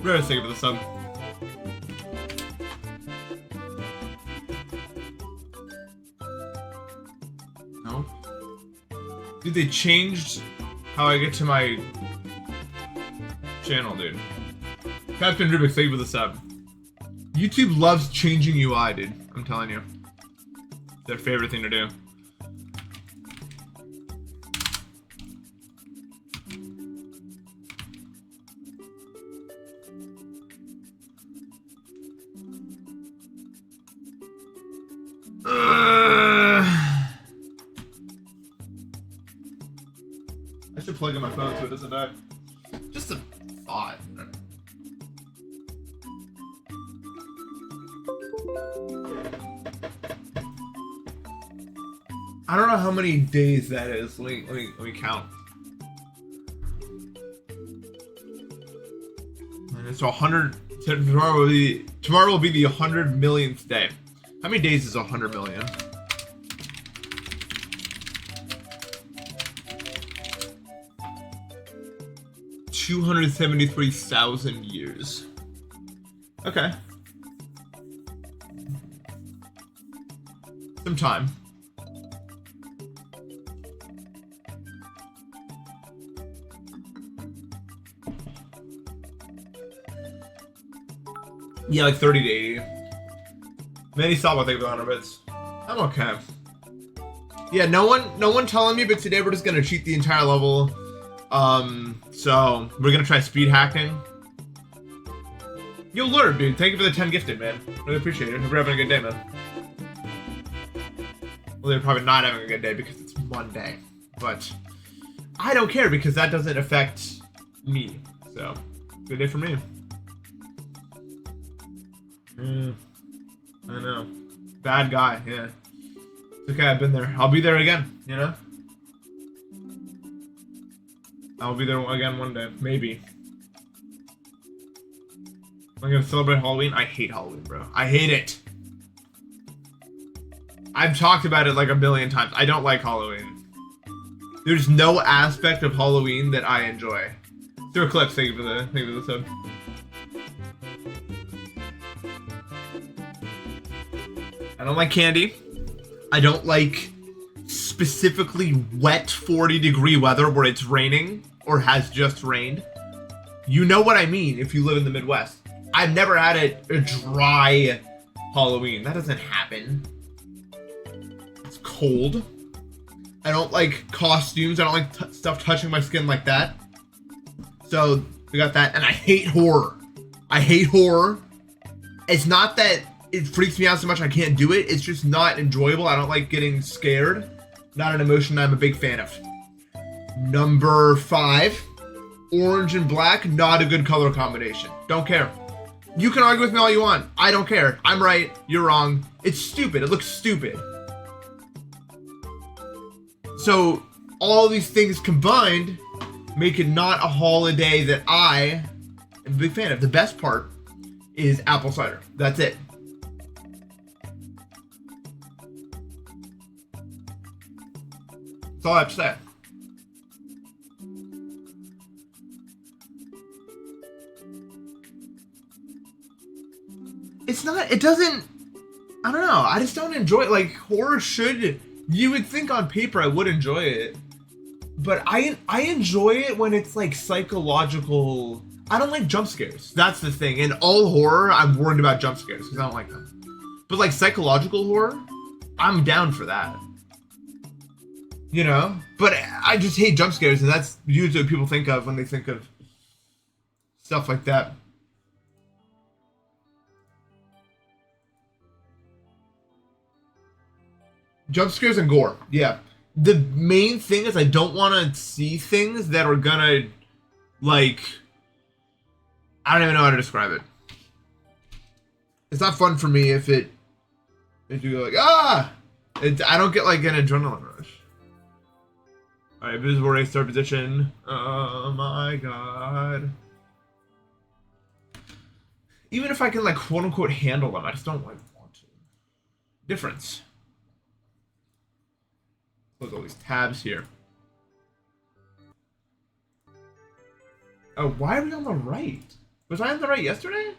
Really thinking of the sub. No. Dude, they changed how I get to my channel, dude. Captain Rubik, thank you for the sub. YouTube loves changing UI, dude. I'm telling you. It's their favorite thing to do. I should plug in my phone so it doesn't die. Just a thought. I don't know how many days that is. Let me count. And it's 100. Tomorrow will be the 100 millionth day. How many days is 100 million? $273,000 years. Okay. Some time. Yeah, like 30 to 80. Many stop, I think, with 100 bits. I'm okay. Yeah, no one telling me, but today we're just gonna cheat the entire level. So we're gonna try speed hacking. Yo, Lord, dude, thank you for the 10 gifted, man. Really appreciate it. Hope you're having a good day, man. Well, they're probably not having a good day because it's Monday, but I don't care because that doesn't affect me. So, good day for me. I know. Bad guy, yeah. It's okay, I've been there. I'll be there again, you know? I'll be there again one day, maybe. I'm gonna celebrate Halloween. I hate Halloween, bro. I hate it. I've talked about it like a billion times. I don't like Halloween. There's no aspect of Halloween that I enjoy. Through Eclipse, thank you for the sub. I don't like candy. I don't like specifically wet 40-degree weather where it's raining or has just rained. You know what I mean if you live in the Midwest. I've never had a dry Halloween. That doesn't happen. It's cold. I don't like costumes. I don't like stuff touching my skin like that. So we got that. And I hate horror. I hate horror. It's not that it freaks me out so much I can't do it. It's just not enjoyable. I don't like getting scared. Not an emotion I'm a big fan of. Number 5, orange and black, not a good color combination. Don't care. You can argue with me all you want. I don't care. I'm right. You're wrong. It's stupid. It looks stupid. So all these things combined make it not a holiday that I am a big fan of. The best part is apple cider. That's it. That's all I have to say. It's not, it doesn't, I don't know. I just don't enjoy it. Like, horror should, you would think on paper I would enjoy it. But I enjoy it when it's like psychological. I don't like jump scares. That's the thing. In all horror, I'm worried about jump scares because I don't like them. But like psychological horror, I'm down for that. You know? But I just hate jump scares, and that's usually what people think of when they think of stuff like that. Jump scares and gore, yeah. The main thing is I don't want to see things that are gonna, like, I don't even know how to describe it. It's not fun for me if you go like, ah! I don't get like an adrenaline rush. Alright, visible race, start position. Oh my god. Even if I can like quote unquote handle them, I just don't like want to. Difference. Close all these tabs here. Oh, why are we on the right? Was I on the right yesterday?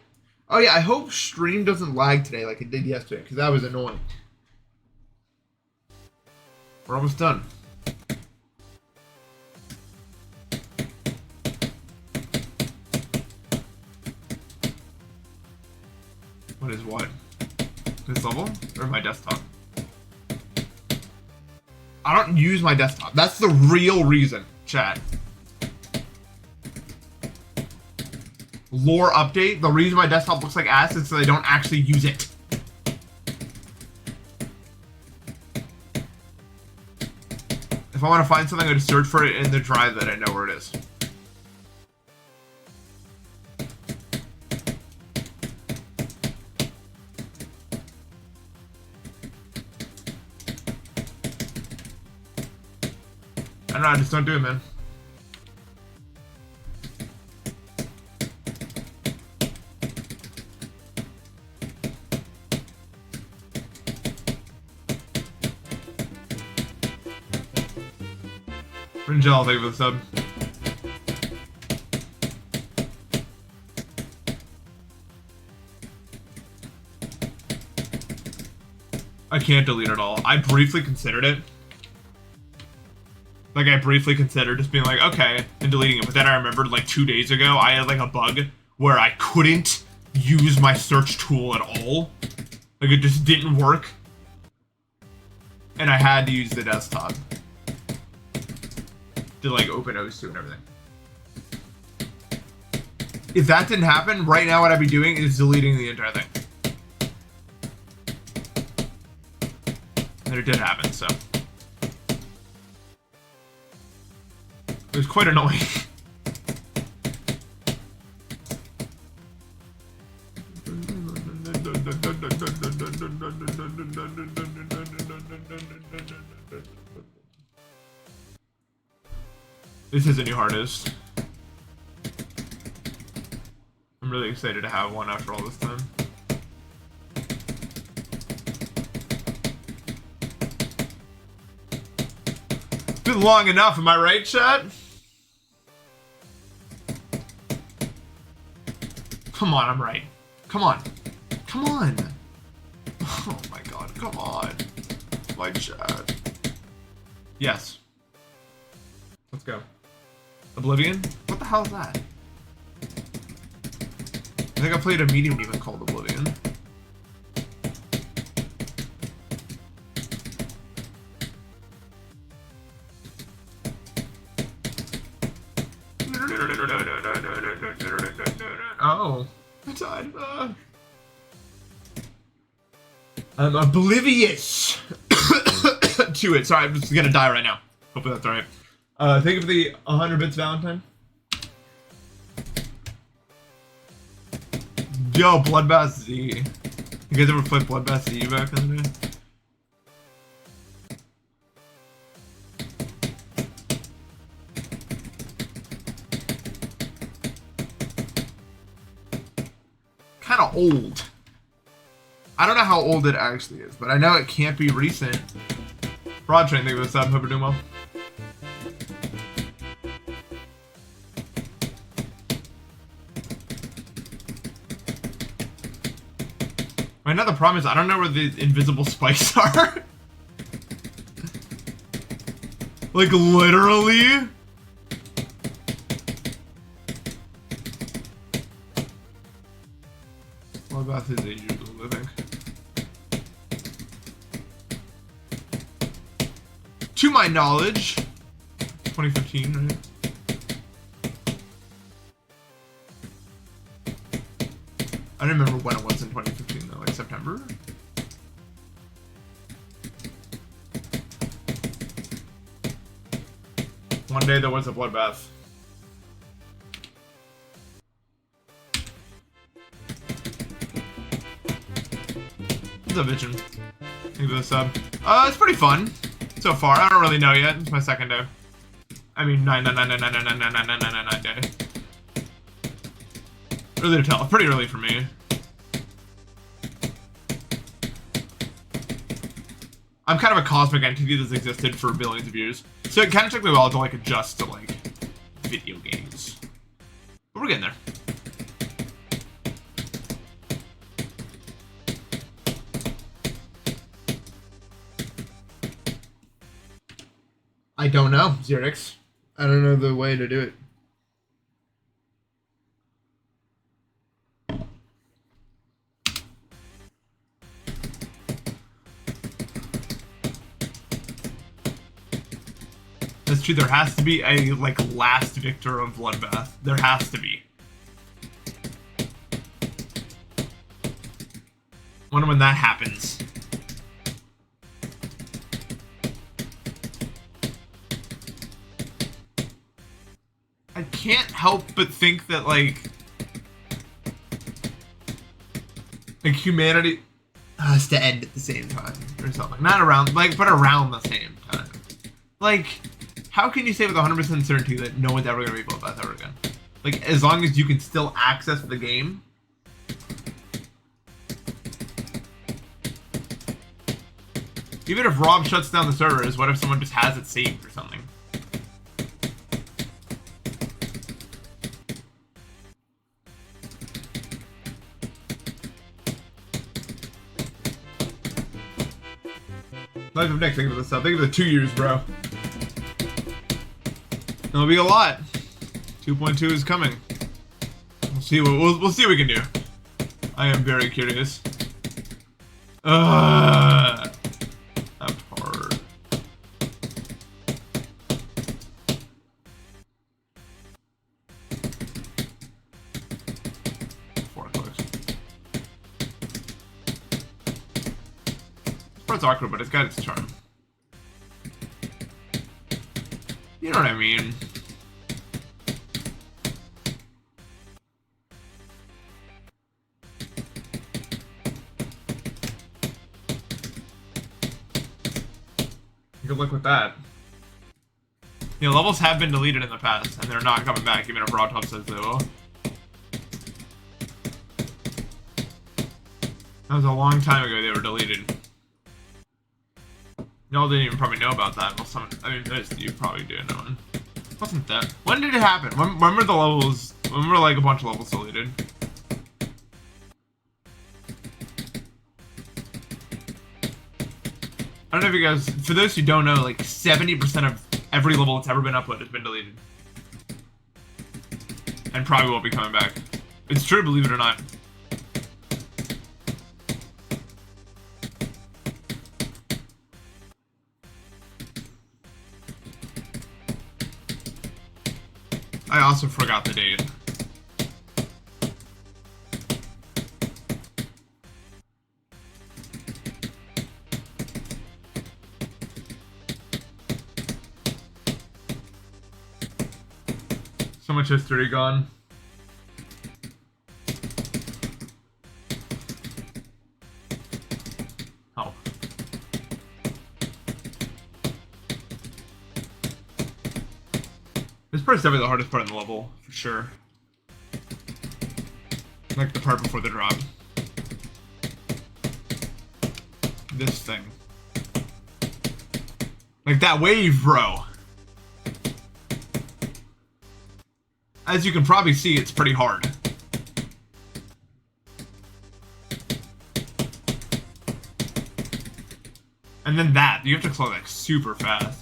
Oh yeah, I hope stream doesn't lag today like it did yesterday, because that was annoying. We're almost done. What is what? This level? Or my desktop? I don't use my desktop. That's the real reason, chat. Lore update. The reason my desktop looks like ass is so I don't actually use it. If I want to find something, I'm going to search for it in the drive that I know where it is. I don't know, I just don't do it, man. Ringel, thank you for the sub. I can't delete it all. I briefly considered it. Like, I briefly considered just being like, okay, and deleting it. But then I remembered, like, 2 days ago, I had, like, a bug where I couldn't use my search tool at all. Like, it just didn't work. And I had to use the desktop to, like, open OS2 and everything. If that didn't happen, right now what I'd be doing is deleting the entire thing. And it did happen, so. It was quite annoying. This is a new hard disk. I'm really excited to have one after all this time. It's been long enough, am I right, chat? Come on, I'm right. Come on. Come on. Oh my god, come on. My chat. Yes. Let's go. Oblivion? What the hell is that? I think I played a medium demon called Oblivion. Oh, I died. I'm oblivious to it. Sorry, I'm just gonna die right now. Hopefully that's alright. Thank you for the 100 bits, Valentine. Yo, Bloodbath Z. You guys ever played Bloodbath Z back in the day? Kinda old. I don't know how old it actually is, but I know it can't be recent. Broad train, thank you for the sub. Hope you're doing well. Another problem is I don't know where the invisible spikes are. Like, literally. What about his age, I think? To my knowledge, 2015, right? I don't remember when it was in 2015 though, like September? One day there was a bloodbath. What's up, Vision? Thank you for the sub. It's pretty fun so far. I don't really know yet. It's my second day. I mean, 9 day. Early to tell. Pretty early for me. I'm kind of a cosmic entity that's existed for billions of years, so it kind of took me a while to like adjust to like video games. But we're getting there. I don't know, Xerix. I don't know the way to do it. That's true. There has to be a like last victor of Bloodbath. There has to be. Wonder when that happens. I can't help but think that like humanity has to end at the same time or something. Not around like, but around the same time. Like, how can you say with 100% certainty that no one's ever gonna be Bloodbath ever again? Like, as long as you can still access the game. Even if Rob shuts down the servers, what if someone just has it saved or something? Life of Nick, think of this stuff. Think of the 2 years, bro. It'll be a lot. 2.2 is coming. We'll see we'll see what we can do. I am very curious. That's hard. Four clicks. This part's awkward, but it's got its charm. You know what I mean? Good luck with that. You know, levels have been deleted in the past, and they're not coming back, even if Rodtop says they will. That was a long time ago they were deleted. Y'all didn't even probably know about that. Well, some, I mean, you probably do know. Wasn't that? When did it happen? When were the levels? When were like a bunch of levels deleted? I don't know if you guys, for those who don't know, like 70% of every level that's ever been uploaded has been deleted. And probably won't be coming back. It's true, believe it or not. I also forgot the date. So much history gone. Oh. This part's definitely the hardest part in the level, for sure. Like the part before the drop. This thing. Like that wave, bro. As you can probably see, it's pretty hard. And then that, you have to slow like super fast.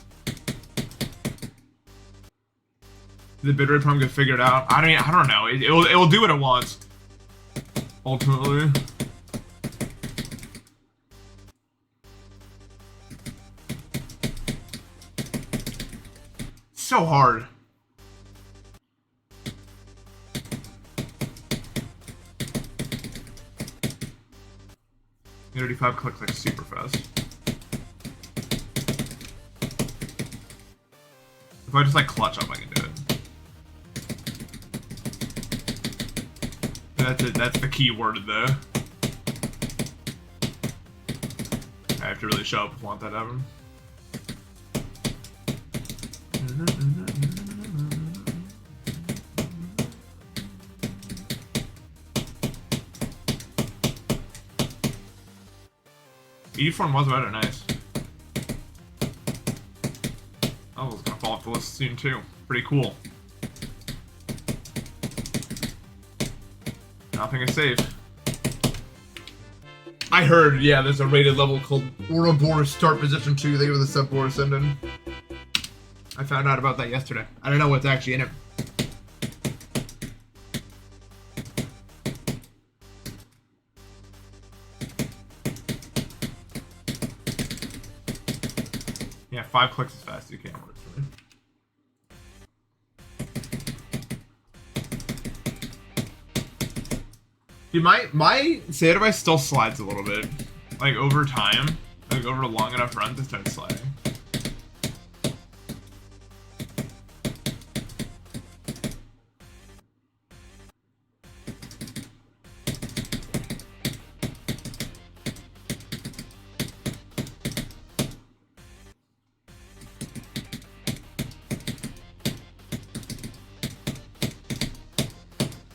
The bitrate problem get figured out. I don't know. It will do what it wants. Ultimately. So hard. 35 clicks like super fast. If I just like clutch up, I can do it. That's it. That's the key word though. I have to really show up if I want that to happen. E-form was better, nice. Oh, it's gonna fall off the list soon too. Pretty cool. Nothing is safe. I heard, yeah, there's a rated level called Ouroboros Start Position 2. They give it the sub-Boris ending. I found out about that yesterday. I don't know what's actually in it. Yeah, 5 clicks as fast as you can work for me. Dude, my save device still slides a little bit. Like over time, like over long enough runs, it starts sliding.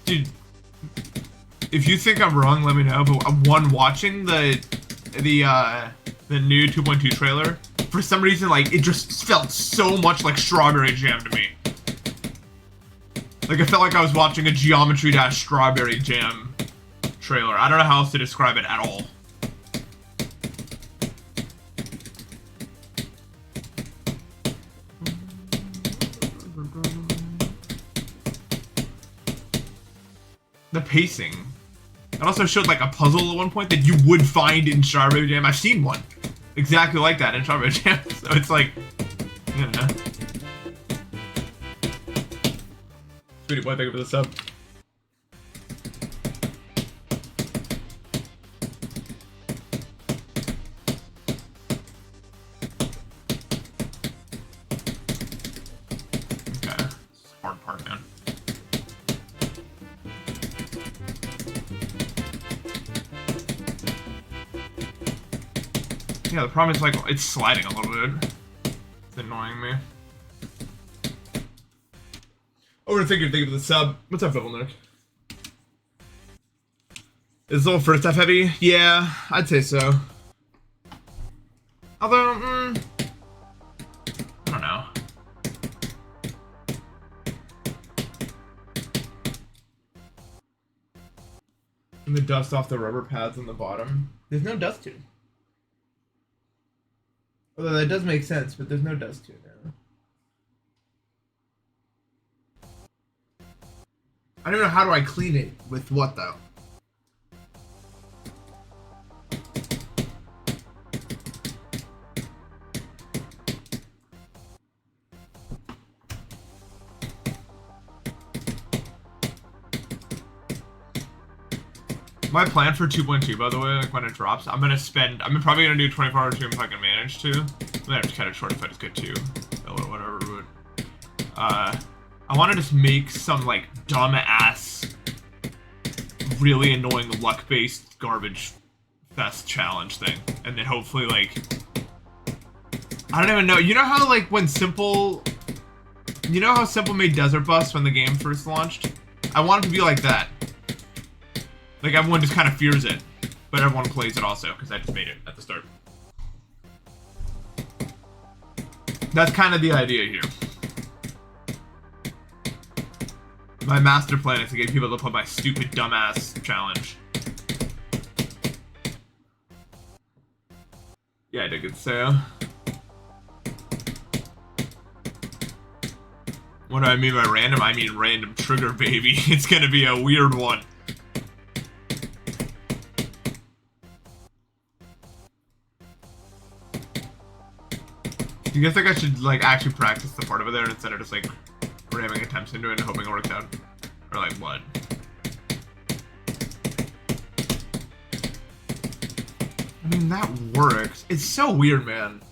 Dude, if you think I'm wrong, let me know. But one, watching the new 2.2 trailer, for some reason, like, it just felt so much like Strawberry Jam to me. Like, I felt like I was watching a Geometry Dash Strawberry Jam trailer. I don't know how else to describe it at all. The pacing. It also showed like a puzzle at one point that you would find in Strawberry Jam. I've seen one exactly like that in Strawberry Jam. So it's like, you know. Sweetie boy, thank you for the sub. Okay, this is a hard part, man. Yeah, the problem is, like, it's sliding a little bit. It's annoying me. Overthinker, thank you for the sub. What's up, Double Nick? Is the little first half heavy? Yeah, I'd say so. Although, I don't know. And the dust off the rubber pads on the bottom. There's no dust to it. Although that does make sense, but there's no dust to it now. I don't know, how do I clean it with what though? My plan for 2.2, by the way, like when it drops, I'm probably gonna do 24-hour stream if I can manage to. I'm gonna have to cut it short if I just get too, or whatever. But, I want to just make some like dumb ass, really annoying luck-based garbage fest challenge thing, and then hopefully like, I don't even know. You know how like when Simple, you know how Simple made Desert Bus when the game first launched? I want it to be like that. Like, everyone just kind of fears it, but everyone plays it also, because I just made it at the start. That's kind of the idea here. My master plan is to get people to play my stupid, dumbass challenge. Yeah, I did good sale. What do I mean by random? I mean random trigger, baby. It's gonna be a weird one. Do you guys think I should, like, actually practice the part over there instead of just, like, ramming attempts into it and hoping it works out? Or, like, what? I mean, that works. It's so weird, man.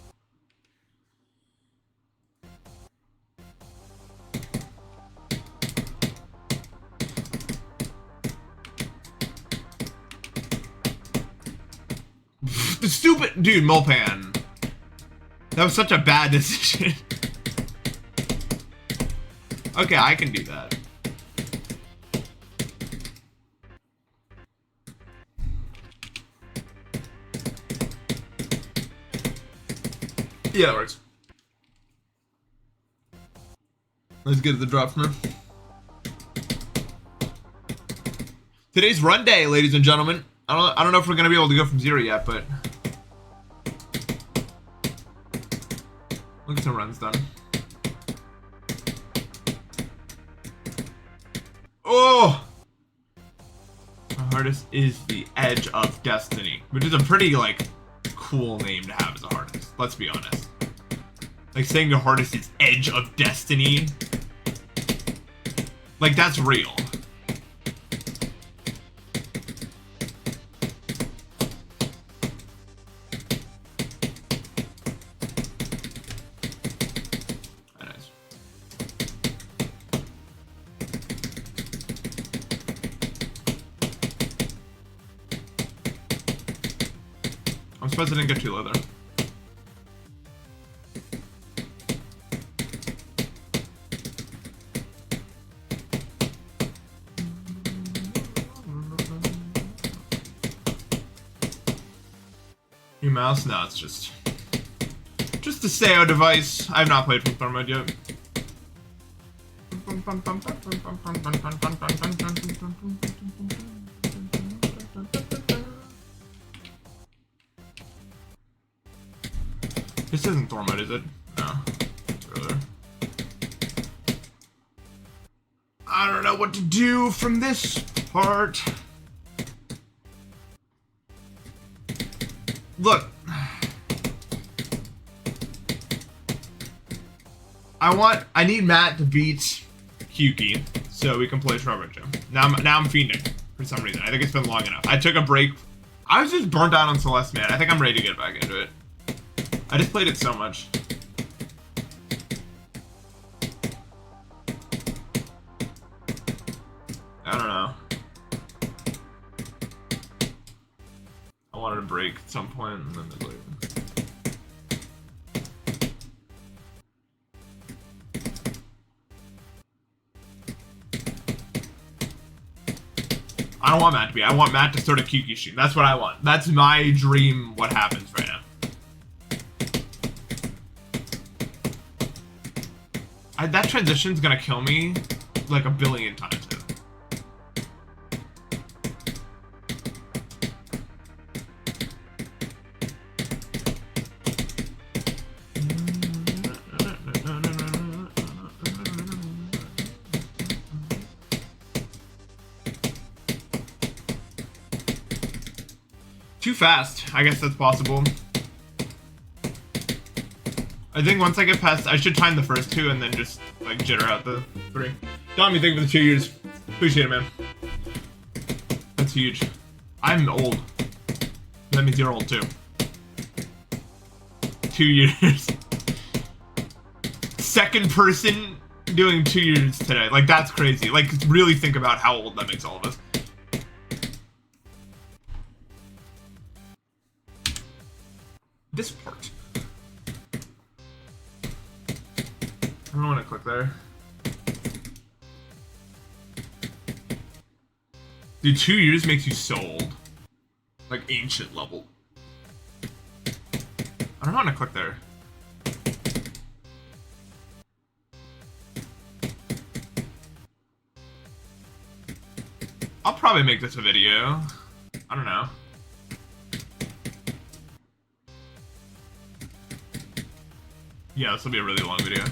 The stupid... Dude, Mopan. That was such a bad decision. Okay, I can do that. Yeah, that works. Let's get to the drop from her. Today's run day, ladies and gentlemen. I don't know if we're gonna be able to go from 0 yet, but we'll get some runs done. Oh! The hardest is the Edge of Destiny, which is a pretty, like, cool name to have as a hardest. Let's be honest. Like, saying the hardest is Edge of Destiny. Like, that's real. Nice. I'm surprised I didn't get too low there. New mouse? No, it's just a SEO device. I have not played from Thorn mode yet. This isn't Thorn mode, is it? No. It's earlier. I don't know what to do from this part. Look. I need Matt to beat Kyuki so we can play Shrubber Gym. Now I'm fiending for some reason. I think it's been long enough. I took a break. I was just burnt out on Celeste, man. I think I'm ready to get back into it. I just played it so much. I don't know. I wanted a break at some point and then later. I don't want Matt to be. I want Matt to start a Kyuki stream. That's what I want. That's my dream, what happens right now. That transition's gonna kill me like a billion times. Too fast. I guess that's possible. I think once I get past, I should time the first two and then just like jitter out the three. Dom, you thank you for the 2 years. Appreciate it, man. That's huge. I'm old. That means you're old too. 2 years. Second person doing 2 years today. Like, that's crazy. Like, really think about how old that makes all of us. This part. I don't want to click there. Dude, 2 years makes you so old. Like, ancient level. I don't want to click there. I'll probably make this a video. I don't know. Yeah, this will be a really long video.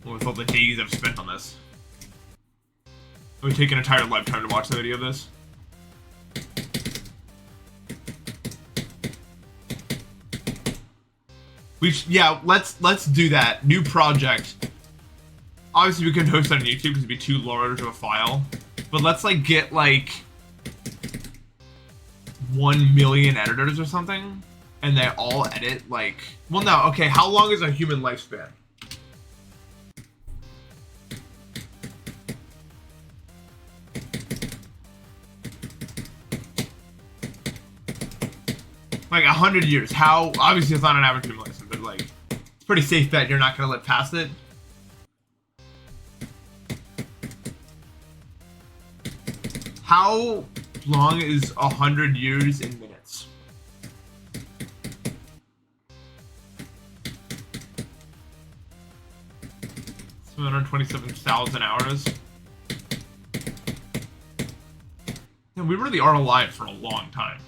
With all the days I've spent on this. It would take an entire lifetime to watch the video of this. Yeah, let's do that. New project. Obviously we couldn't host it on YouTube because it'd be too large of a file. But let's like get like 1 million editors or something. And they all edit like, well no, okay, how long is a human lifespan? Like 100 years. How, obviously it's not an average human lifespan, but like, it's a pretty safe bet you're not gonna live past it. How long is 100 years in minutes? 727,000 hours. Yeah, we really are alive for a long time.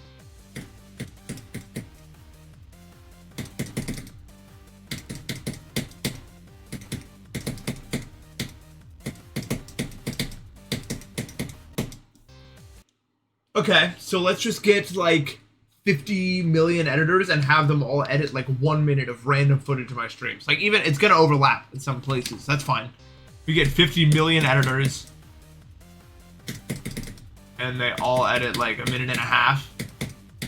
Okay, so let's just get like 50 million editors and have them all edit like 1 minute of random footage of my streams. Like, even it's gonna overlap in some places. That's fine. We get 50 million editors, and they all edit like 1.5 minutes.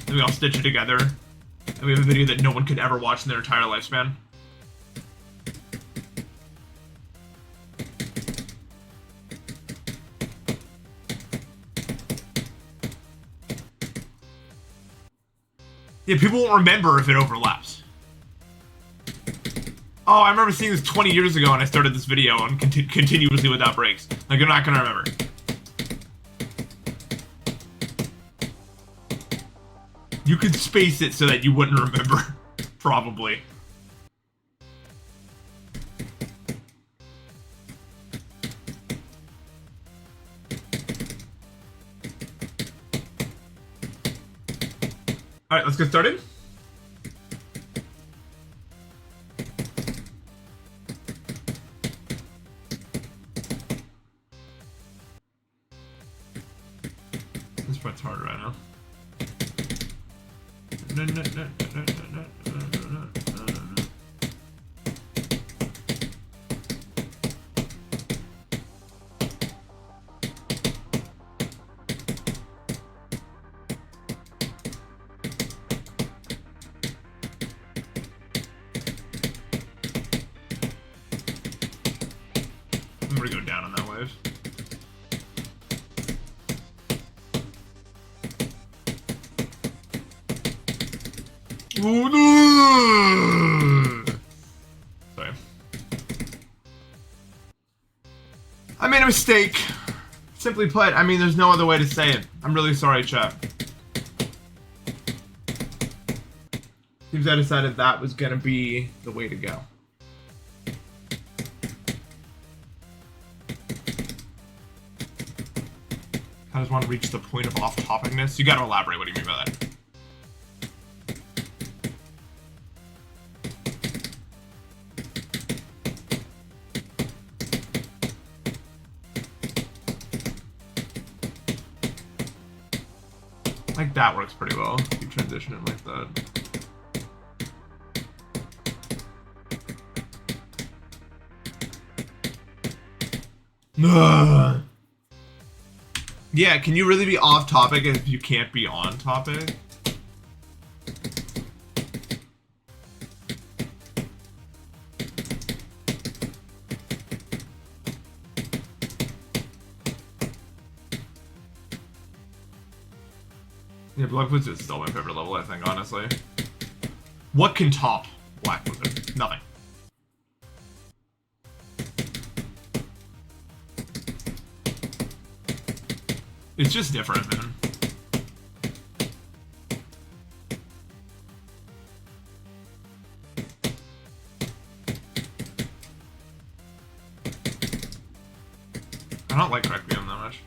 Then we all stitch it together, and we have a video that no one could ever watch in their entire lifespan. Yeah, people won't remember if it overlaps. Oh, I remember seeing this 20 years ago and I started this video on continuously without breaks. Like, you're not gonna remember. You could space it so that you wouldn't remember. Probably. Alright, let's get started. This part's hard right now. I'm gonna go down on that wave. Sorry. I made a mistake. Simply put, I mean, there's no other way to say it. I'm really sorry, chat. Seems I decided that was gonna be the way to go. I just want to reach the point of off-topicness. You gotta elaborate. What do you mean by that? Like, that works pretty well. You transition it like that. Ugh. Yeah, can you really be off topic if you can't be on topic? Yeah, Black Wizard is still my favorite level, I think, honestly. What can top Black Wizard? Nothing. It's just different, man. I don't like Requiem that much.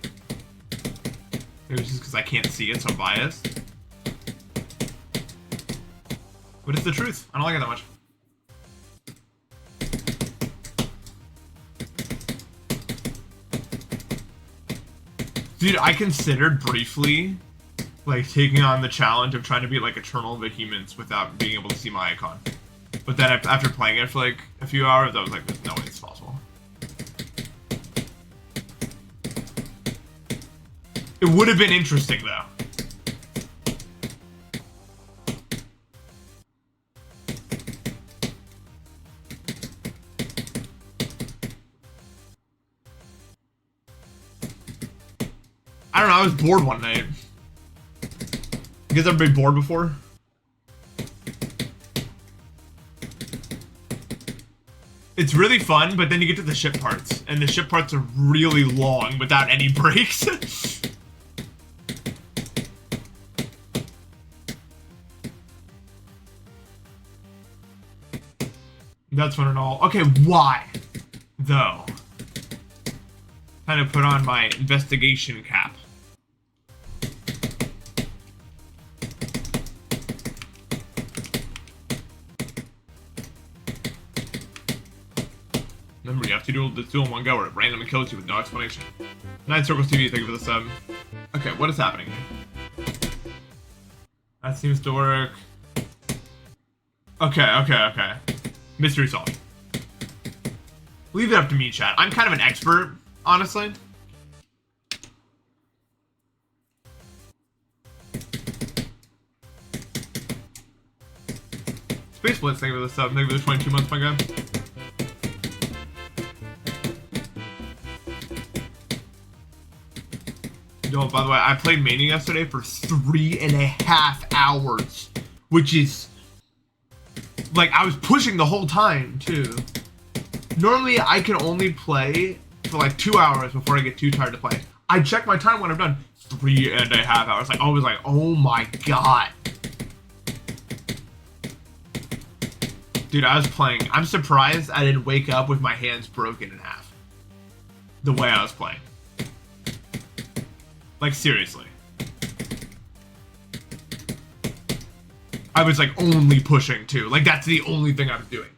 Maybe it's just because I can't see it, so I'm biased. But it's the truth. I don't like it that much. Dude, I considered briefly, like, taking on the challenge of trying to be like Eternal Vehemence without being able to see my icon. But then after playing it for like a few hours, I was like, there's no way it's possible. It would have been interesting, though. I don't know, I was bored one night. You guys ever been bored before? It's really fun, but then you get to the ship parts, and the ship parts are really long without any breaks. That's fun and all. Okay, why, though? Kind of put on my investigation cap. Remember, you have to do this in one go, or it randomly kills you with no explanation. 9 Circles TV, thank you for the sub. Okay, what is happening here? That seems to work. Okay. Mystery solved. Leave it up to me, chat. I'm kind of an expert, honestly. Space Blitz, thank you for the sub. Thank you for the 22 months, my guy. Yo, by the way, I played Mania yesterday for 3.5 hours, which is like I was pushing the whole time too. Normally I can only play for like 2 hours before I get too tired to play. I check my time when I'm done. 3.5 hours. Like I was like, oh my god. Dude, I was playing. I'm surprised I didn't wake up with my hands broken in half. The way I was playing. Like, seriously. I was, like, only pushing, too. Like, that's the only thing I was doing.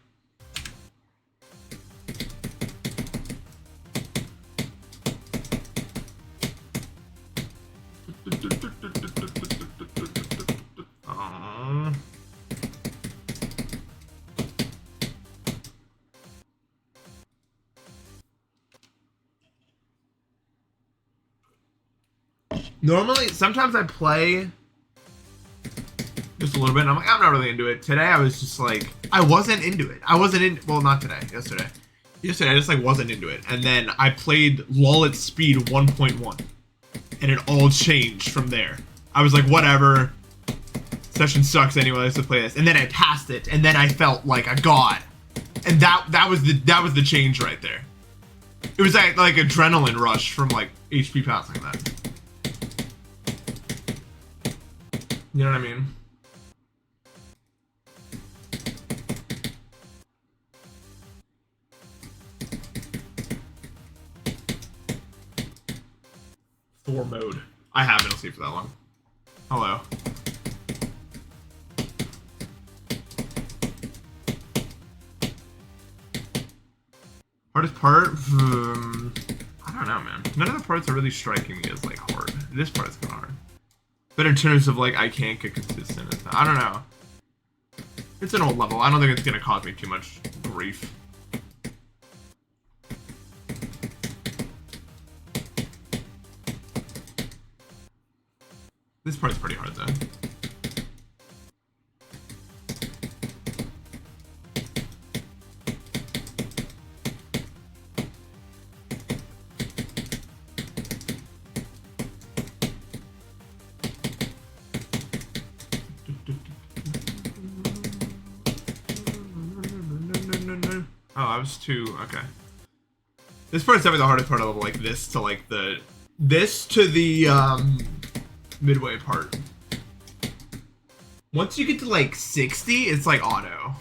Normally, sometimes I play just a little bit and I'm like, I'm not really into it. Today I was just like, I wasn't into it. Well, not today, yesterday. Yesterday I just like wasn't into it. And then I played LOL at speed 1.1 and it all changed from there. I was like, whatever. Session sucks anyway, let's just play this. And then I passed it and then I felt like a god. And that was the change right there. It was like adrenaline rush from like HP passing that. You know what I mean? Thor mode. I haven't sleep for that long. Hello. Hardest part? I don't know, man. None of the parts are really striking me as like hard. This part is kind of hard. But in terms of like, I can't get consistent. I don't know. It's an old level. I don't think it's gonna cause me too much grief. This part's pretty hard though. Oh, I was too okay. This part's definitely the hardest part of like this to like the midway part. Once you get to like 60, it's like auto.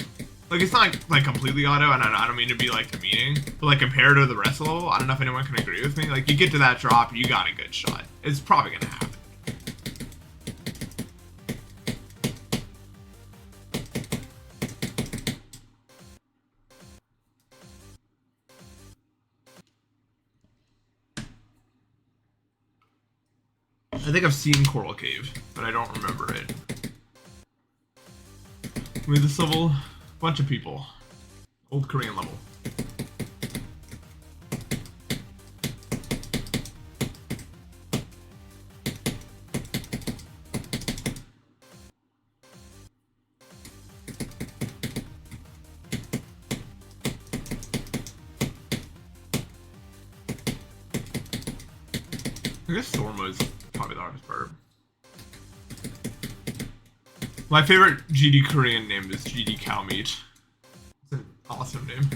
Like it's not like completely auto, and I don't mean to be like demeaning, but like compared to the rest of the level, I don't know if anyone can agree with me. Like you get to that drop, you got a good shot. It's probably gonna happen. I think I've seen Coral Cave, but I don't remember it. With this level, bunch of people. Old Korean level. I guess Storm was probably the hardest part. My favorite GD Korean name is GD Cow Meat. It's an awesome name.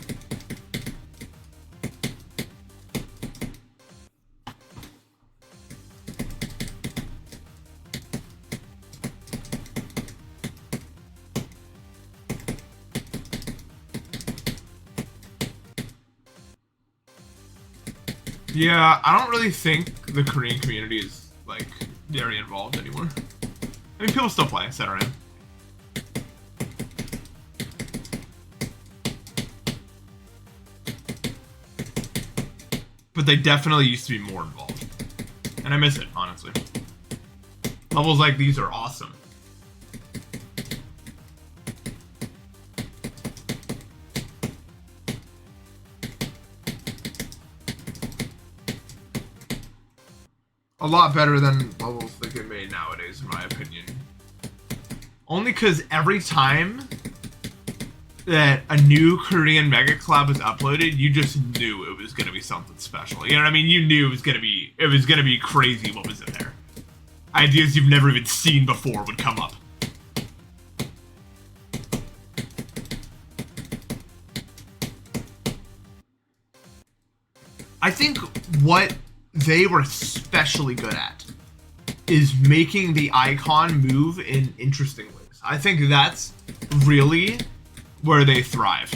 Yeah, I don't really think the Korean community is like very involved anymore. I mean, people still play, etc. But they definitely used to be more involved. And I miss it, honestly. Levels like these are awesome. a lot better than levels that get made nowadays, in my opinion. Only because every time that a new Korean Mega Collab was uploaded, you just knew it was gonna be something special. You know what I mean? You knew it was gonna be crazy what was in there. Ideas you've never even seen before would come up. I think what they were especially good at is making the icon move in interesting ways. I think that's really where they thrive.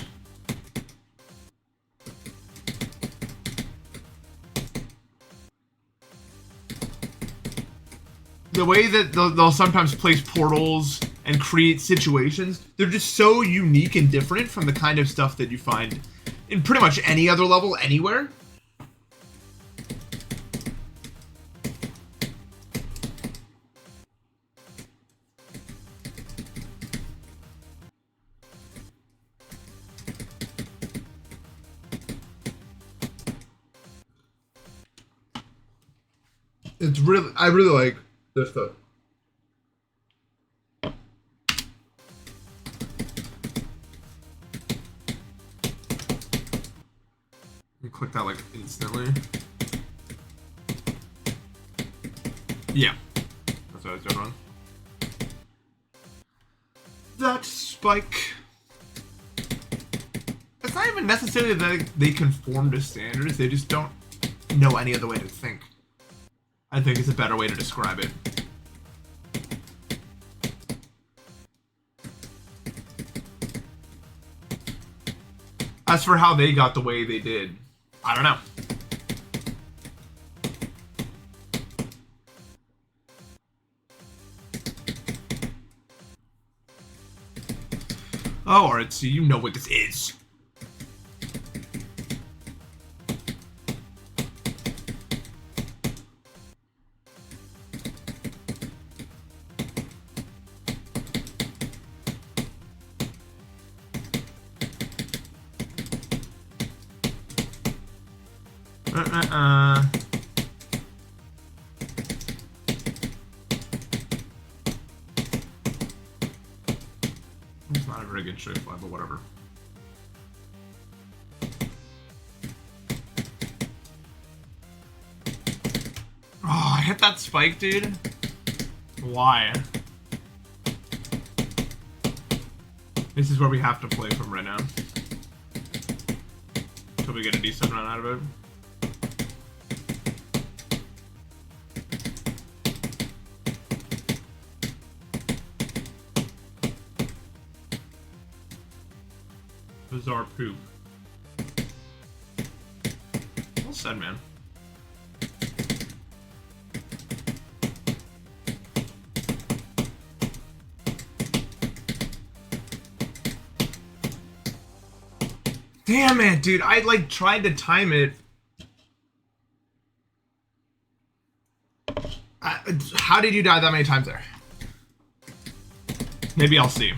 The way that they'll sometimes place portals and create situations, they're just so unique and different from the kind of stuff that you find in pretty much any other level anywhere. It's really, I really like this stuff. You click that like instantly. Yeah, that's what I was doing wrong. That spike. It's not even necessarily that they conform to standards, they just don't know any other way to think. I think it's a better way to describe it. As for how they got the way they did, I don't know. Oh, alright, so you know what this is. It's not a very good shape fly, but whatever. Oh, I hit that spike, dude. Why? This is where we have to play from right now. Until we get a decent run out of it. Bizarre poop. Well said, man. Damn it, dude. I like tried to time it. How did you die that many times there? Maybe I'll see.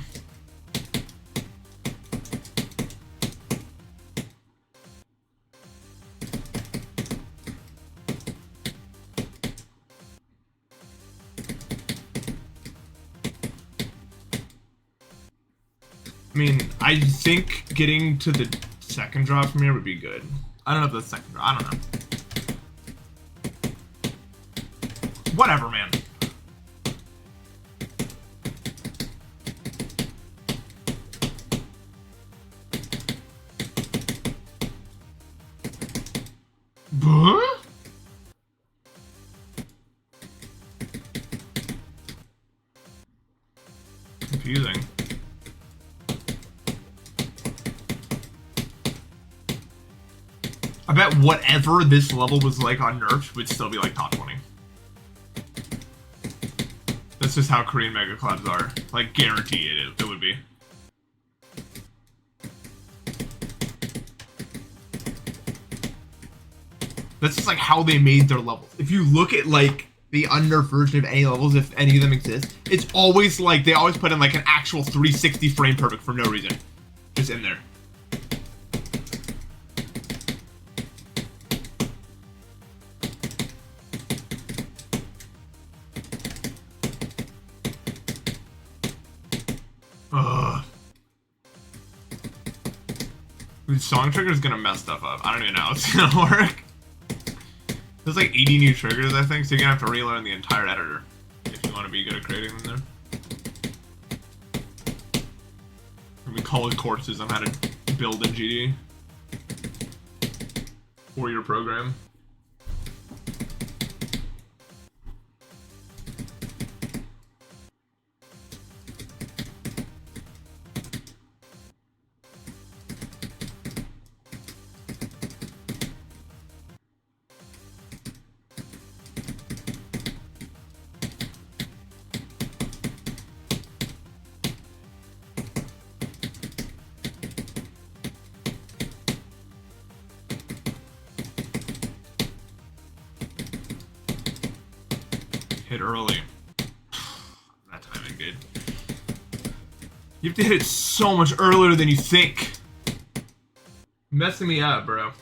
I mean, I think getting to the second drop from here would be good. I don't know if the second drop, I don't know. Whatever, man. Huh? Confusing. I bet whatever this level was like on nerfs would still be like top 20. That's just how Korean Mega Collabs are. Like, guarantee it would be. That's just like how they made their levels. If you look at like the unnerfed version of any levels, if any of them exist, it's always like they always put in like an actual 360 frame perfect for no reason. Just in there. The song trigger is gonna mess stuff up. I don't even know how it's gonna work. There's like 80 new triggers, I think, so you're gonna have to relearn the entire editor if you want to be good at creating them there. We call it courses on how to build in GD for your program. Hit early. That timing good. You have to hit it so much earlier than you think. Messing me up, bro.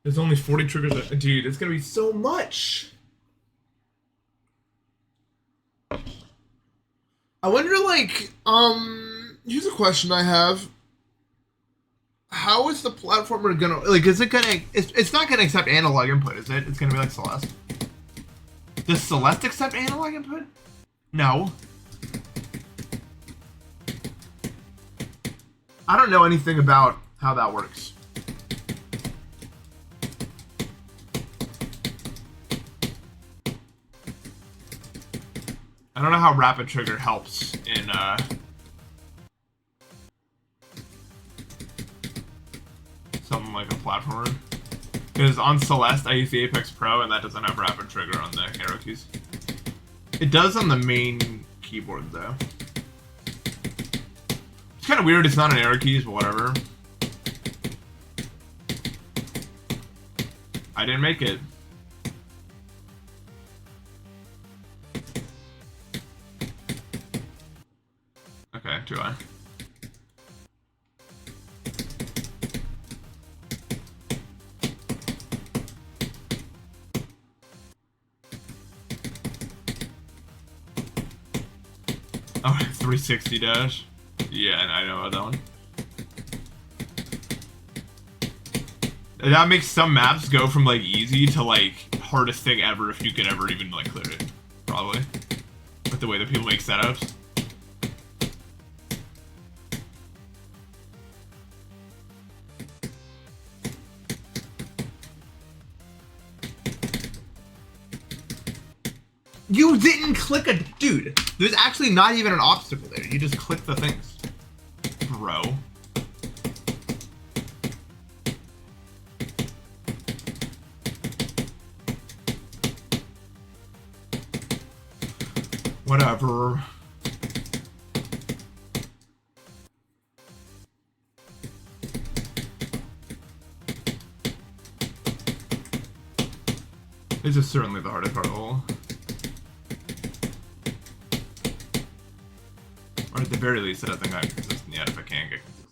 There's only 40 triggers. Dude, it's gonna be so much. I wonder, like, here's a question I have. How is the platformer gonna, like, is it gonna, it's not gonna accept analog input, is it? It's gonna be like Celeste. Does Celeste accept analog input? No. I don't know anything about how that works. I don't know how rapid trigger helps in, something like a platformer. Because on Celeste, I use the Apex Pro, and that doesn't have rapid trigger on the arrow keys. It does on the main keyboard, though. It's kind of weird it's not an arrow keys, but whatever. I didn't make it. Okay, do I? Oh, 360 dash. Yeah, I know about that one. That makes some maps go from like easy to like hardest thing ever if you could ever even like clear it. Probably. With the way that people make setups. You didn't click a... Dude, there's actually not even an obstacle there. You just click the things. Bro. Whatever. This is certainly the hardest part of all. Or at the very least, I don't think I'm consistent yet if I can get consistent.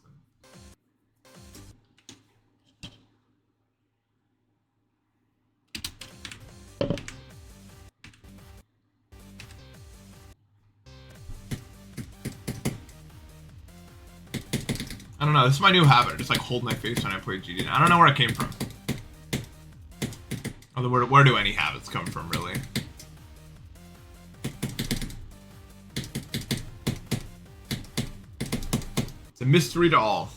I don't know, this is my new habit. I just like hold my face when I play GD. I don't know where it came from. Although where do any habits come from, really? It's a mystery to all.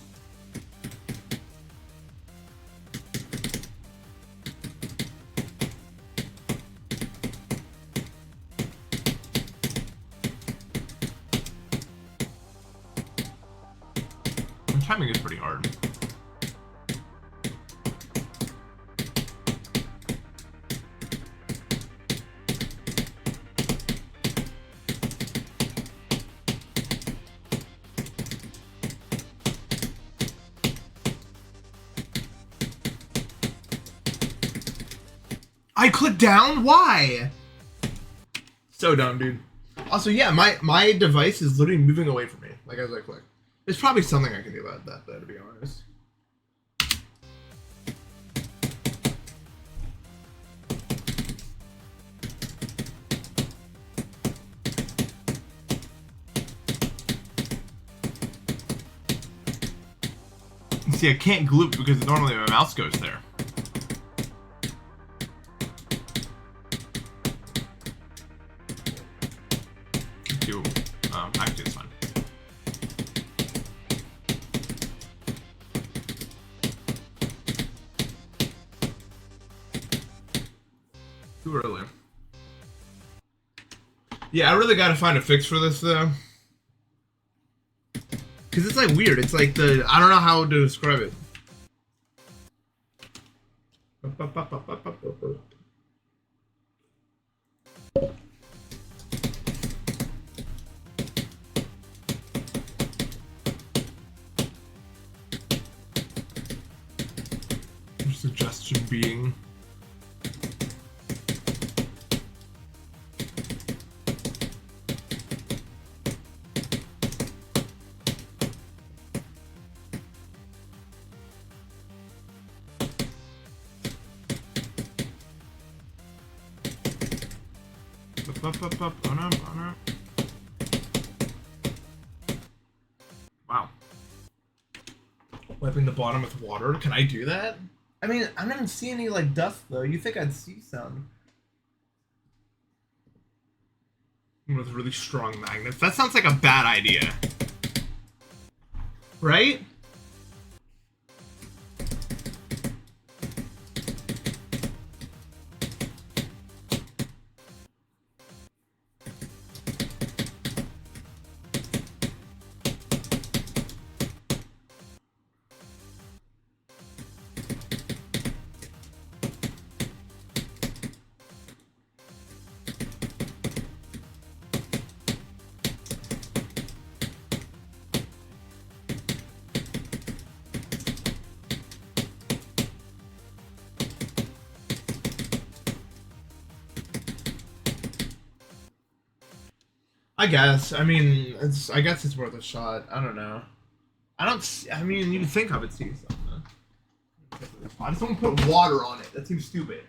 The timing is pretty hard. I clicked down? Why? So dumb, dude. Also, yeah, my device is literally moving away from me, like as I click. There's probably something I can do about that, though, to be honest. see, I can't gloop because normally my mouse goes there. Actually, it's fine. Too early. Yeah, I really gotta find a fix for this though. Cause it's like weird. It's like I don't know how to describe it. Suggestion being. Wow. Wiping the bottom with water? Can I do that? I mean, I didn't see any, like, dust, though. You think I'd see some. With really strong magnets. That sounds like a bad idea. Right? I guess. I mean, I guess it's worth a shot. I don't know. I mean, you'd think I would see something. I just don't put water on it. That seems stupid.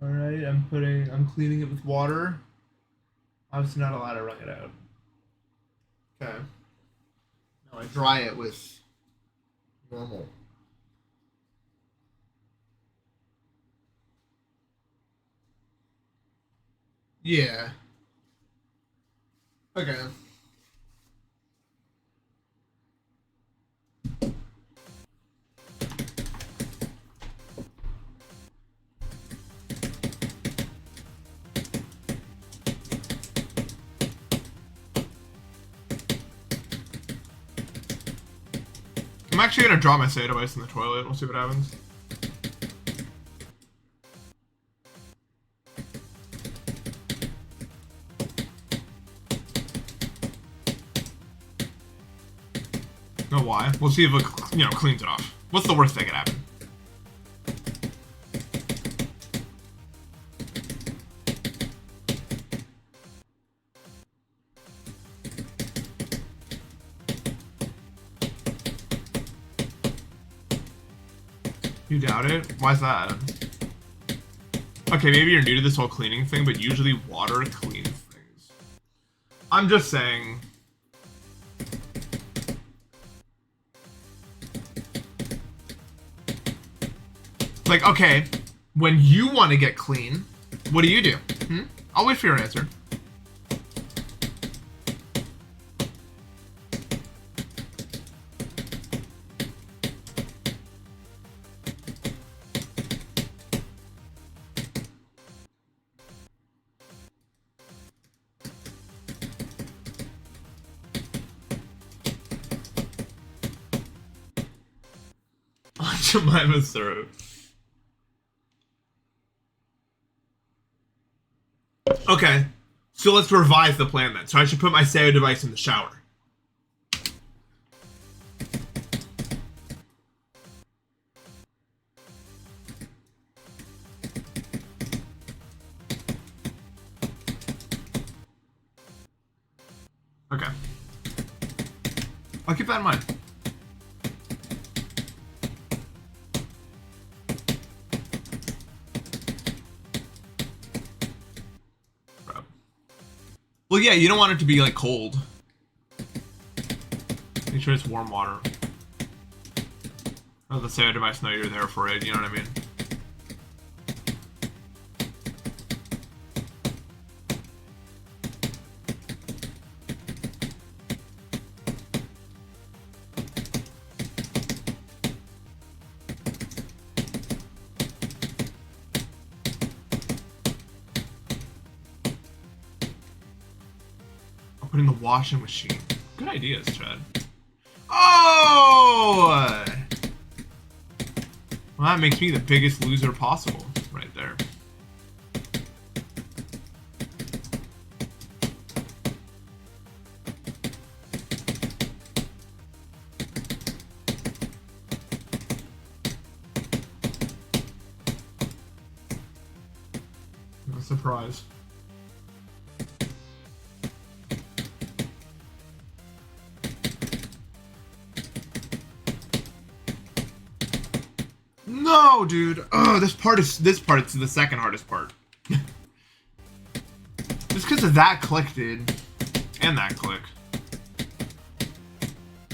Alright, I'm cleaning it with water. Obviously not allowed to wring it out. Okay. Now I dry it with normal. Yeah. Okay. I'm actually gonna drop my soda ice in the toilet. We'll see what happens. Know why? We'll see if it, cleans it off. What's the worst that could happen? You doubt it? Why's that? Okay, maybe you're new to this whole cleaning thing, but usually water cleans things. I'm just saying. Like, okay, when you want to get clean, what do? I'll wait for your answer. Jemima syrup. Okay, so let's revise the plan then. So I should put my Sayo device in the shower. Okay. I'll keep that in mind. Well, yeah, you don't want it to be, like, cold. Make sure it's warm water. Let the Sayo device know you're there for it, you know what I mean? Put in the washing machine. Good ideas, Chad. Oh! Well, that makes me the biggest loser possible, right there. No surprise. No, dude. Oh, this part's the second hardest part. Just because of that click, dude. And that click.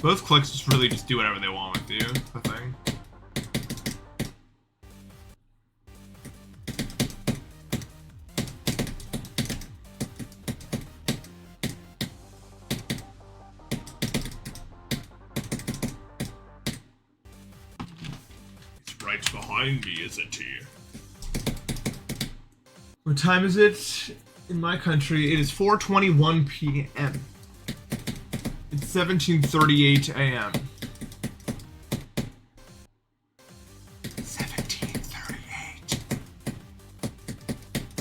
Both clicks just really just do whatever they want with you, the thing. Right behind me, isn't he? What time is it in my country? It is 4:21 p.m. It's 17:38 a.m. 17:38.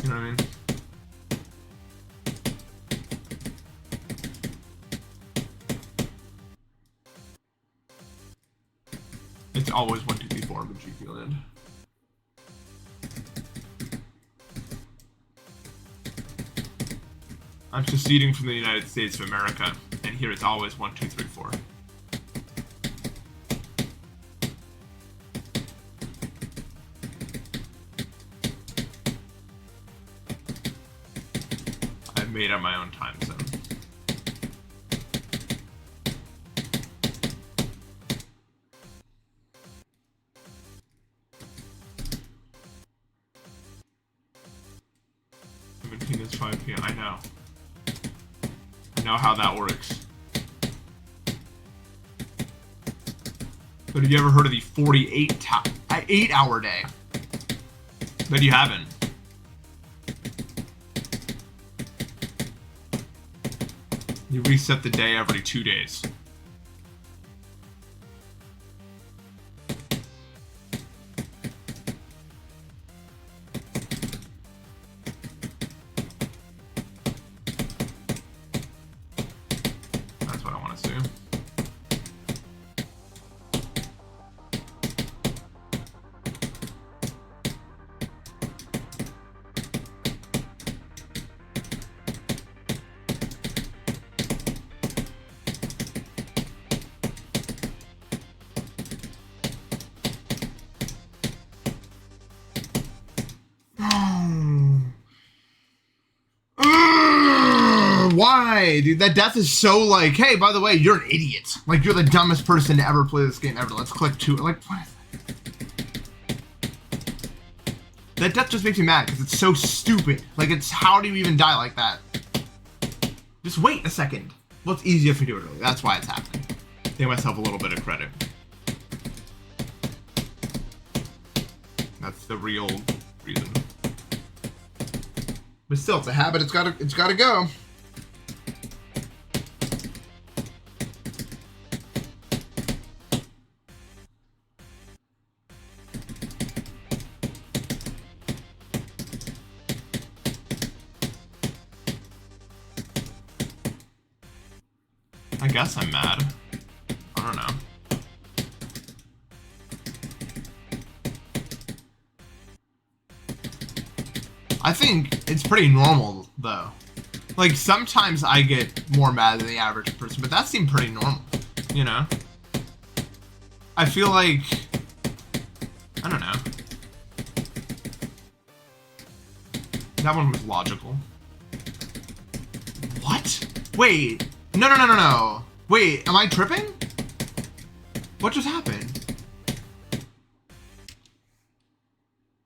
You know what I mean? It's always 1, 2, 3, 4 of the GP land. I'm seceding from the United States of America, and here it's always 1, 2, 3, 4. I've made up my own time zone. It's 5 p.m. I know. I know how that works. But have you ever heard of the 8-hour day? But you haven't. You reset the day every 2 days. Why, dude? That death is so like, hey, by the way, you're an idiot. Like, you're the dumbest person to ever play this game ever. Let's click to it. Like, what? That death just makes me mad because it's so stupid. Like, it's how do you even die like that? Just wait a second. Well, it's easier if you do it early. That's why it's happening. Give myself a little bit of credit. That's the real reason. But still, it's a habit. It's gotta go. I guess I'm mad. I don't know. I think it's pretty normal, though. Like, sometimes I get more mad than the average person, but that seemed pretty normal, you know? I feel like... I don't know. That one was logical. What? Wait. No. Wait, am I tripping? What just happened?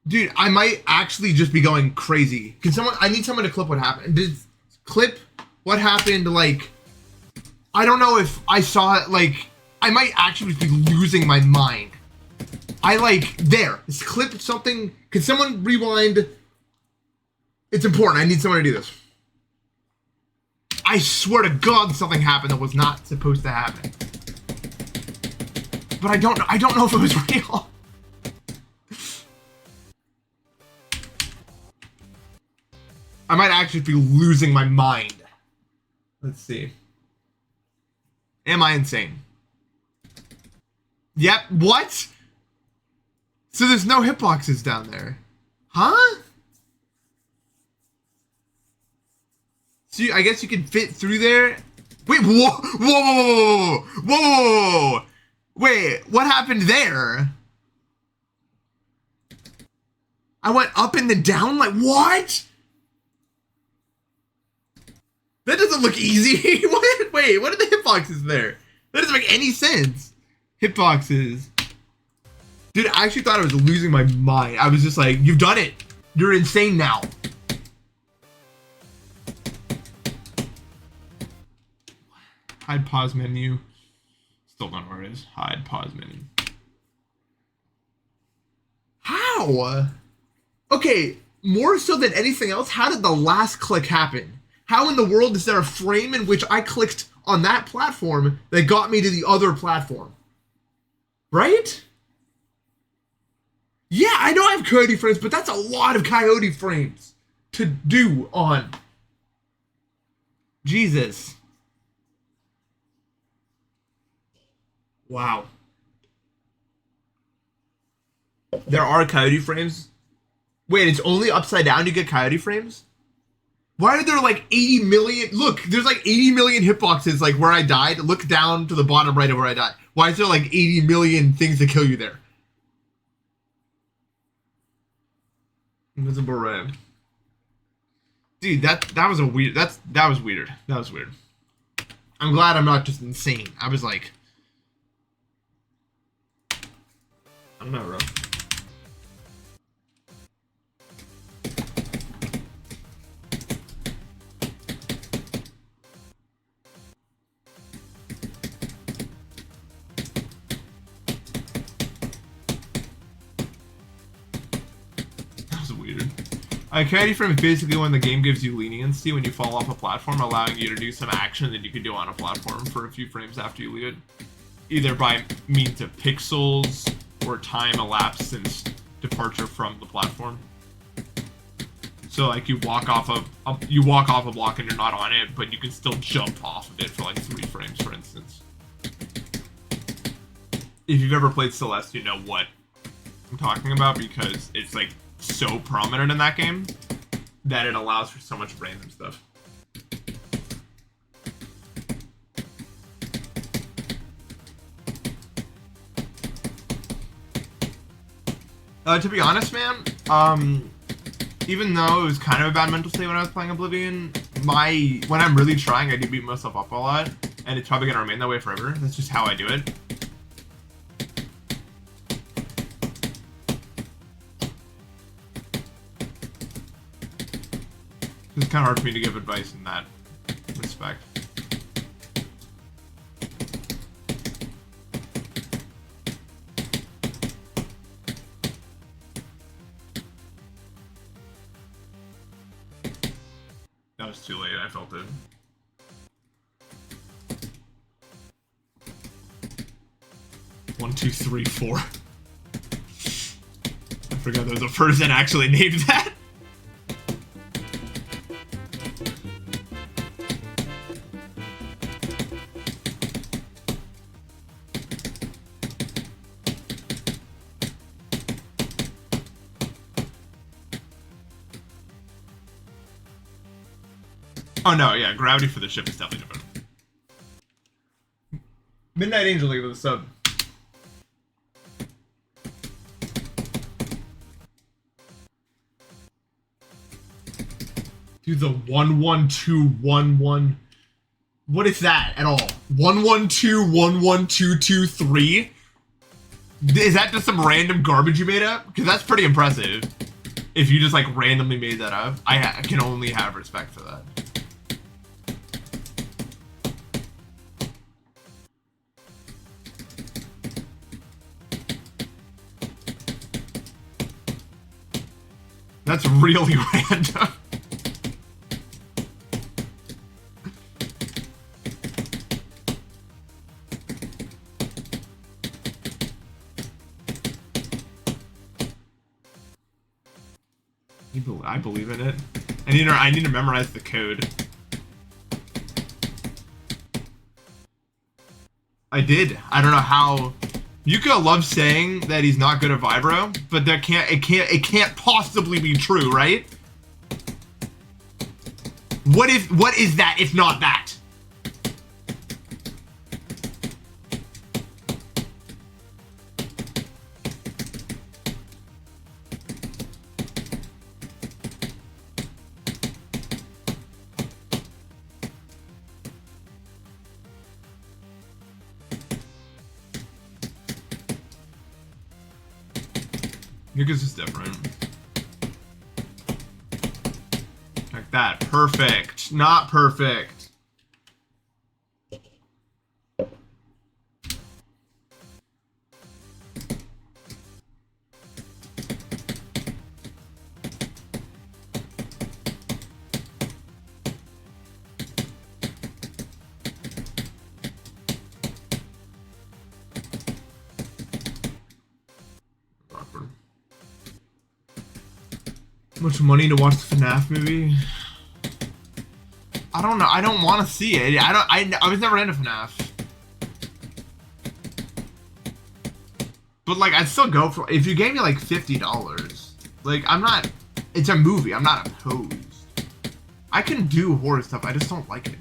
Dude, I might actually just be going crazy. Can someone... I need someone to clip what happened. Clip what happened, like... I don't know if I saw it, like... I might actually be losing my mind. I, like... There. This clip something... Can someone rewind... It's important. I need someone to do this. I swear to God something happened that was not supposed to happen. But I don't know if it was real. I might actually be losing my mind. Let's see. Am I insane? Yep. What? So there's no hitboxes down there. Huh? So I guess you can fit through there. Wait, whoa. Wait, what happened there? I went up and then down, like what? That doesn't look easy. What? Wait, what are the hitboxes there? That doesn't make any sense. Hitboxes. Dude, I actually thought I was losing my mind. I was just like, you've done it. You're insane now. Hide pause menu. Still don't know where it is. Hide pause menu. How? Okay, more so than anything else, how did the last click happen? How in the world is there a frame in which I clicked on that platform that got me to the other platform? Right? Yeah, I know I have coyote frames, but that's a lot of coyote frames to do on. Jesus. Wow. There are coyote frames? Wait, it's only upside down you get coyote frames? Why are there like 80 million? Look, there's like 80 million hitboxes like where I died. Look down to the bottom right of where I died. Why is there like 80 million things to kill you there? Invisible red. Dude, that was a weird. That was weird. That was weird. I'm glad I'm not just insane. I was like, I don't know, bro. A coyote frame is basically when the game gives you leniency when you fall off a platform, allowing you to do some action that you could do on a platform for a few frames after you leave it. Either by means of pixels or time elapsed since departure from the platform. So like you walk off a block and you're not on it, but you can still jump off of it for like 3 frames, for instance. If you've ever played Celeste, you know what I'm talking about because it's like so prominent in that game that it allows for so much random stuff. To be honest, man, even though it was kind of a bad mental state when I was playing Oblivion, when I'm really trying, I do beat myself up a lot, and it's probably gonna remain that way forever. That's just how I do it. It's kind of hard for me to give advice in that respect. That was too late, I felt it. One, two, three, four. I forgot there was a person actually named that. Oh no, yeah, gravity for the ship is definitely different. Midnight Angel League with a sub. Dude, the 11211. What is that at all? 112112223? Is that just some random garbage you made up? Because that's pretty impressive. If you just like randomly made that up, I can only have respect for that. That's really random. I believe in it. I need to memorize the code. I did. I don't know how. Yuka loves saying that he's not good at Vibro, but it can't possibly be true, right? What is that if not that? Yuka's is different. Like that. Perfect. Not perfect. How much money to watch the FNAF movie? I don't know. I don't want to see it. I was never into FNAF. But like, I'd still go for if you gave me like $50. Like, I'm not. It's a movie. I'm not opposed. I can do horror stuff. I just don't like it.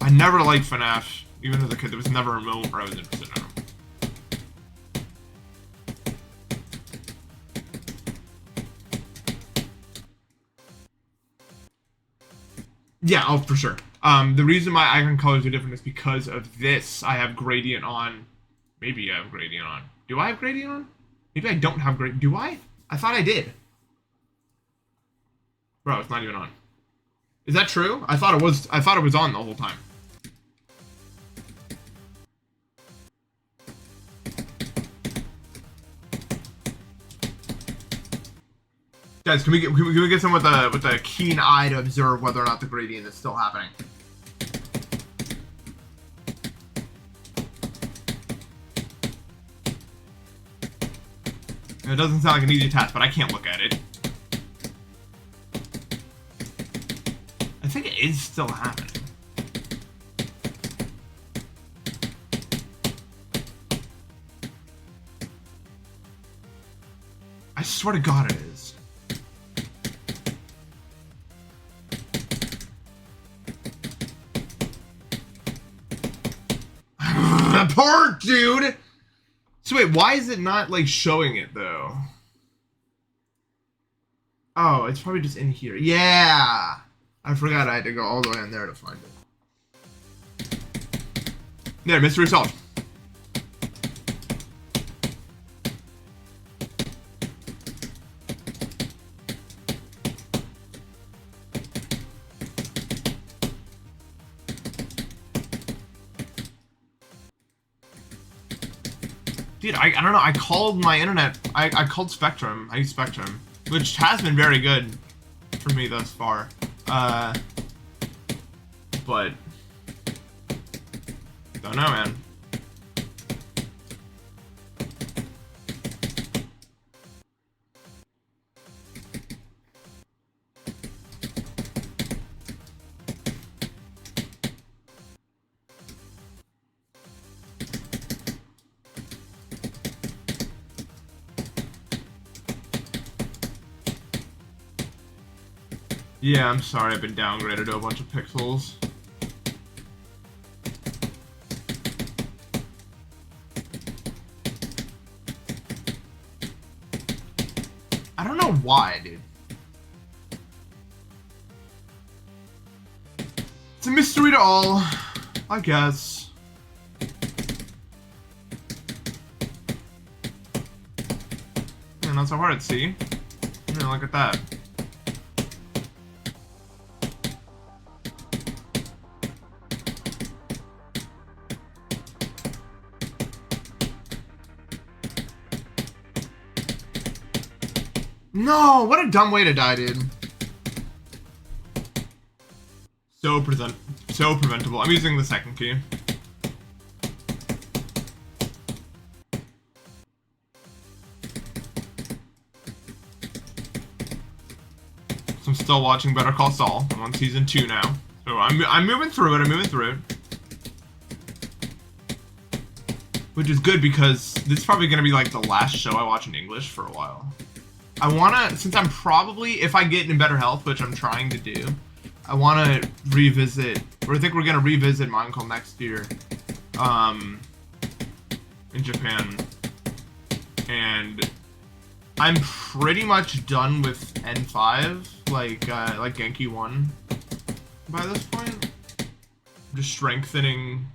I never liked FNAF. Even as a kid, there was never a moment where I was interested in them. Yeah, oh, for sure. The reason my icon colors are different is because of this. I have gradient on. Maybe I have gradient on. Do I have gradient on? Maybe I don't have gradient. Do I? I thought I did. Bro, it's not even on. Is that true? I thought it was on the whole time. Guys, can we get someone with a keen eye to observe whether or not the gradient is still happening? It doesn't sound like an easy task, but I can't look at it. I think it is still happening. I swear to God it is. Poor dude! So wait, why is it not, like, showing it, though? Oh, it's probably just in here. Yeah! I forgot I had to go all the way in there to find it. There, mystery solved. Dude, I don't know, I called my internet, I called Spectrum, I use Spectrum, which has been very good for me thus far, but, don't know, man. Yeah, I'm sorry I've been downgraded to a bunch of pixels. I don't know why, dude. It's a mystery to all, I guess. Yeah, not so hard to see. Yeah, look at that. No, what a dumb way to die, dude. So preventable. I'm using the second key. So I'm still watching Better Call Saul. I'm on season 2 now. So I'm moving through it. Which is good because this is probably going to be like the last show I watch in English for a while. I want to, since I'm probably, if I get in better health, which I'm trying to do, I want to revisit, or I think we're going to revisit My Uncle next year, in Japan. And I'm pretty much done with N5, like Genki 1 by this point. Just strengthening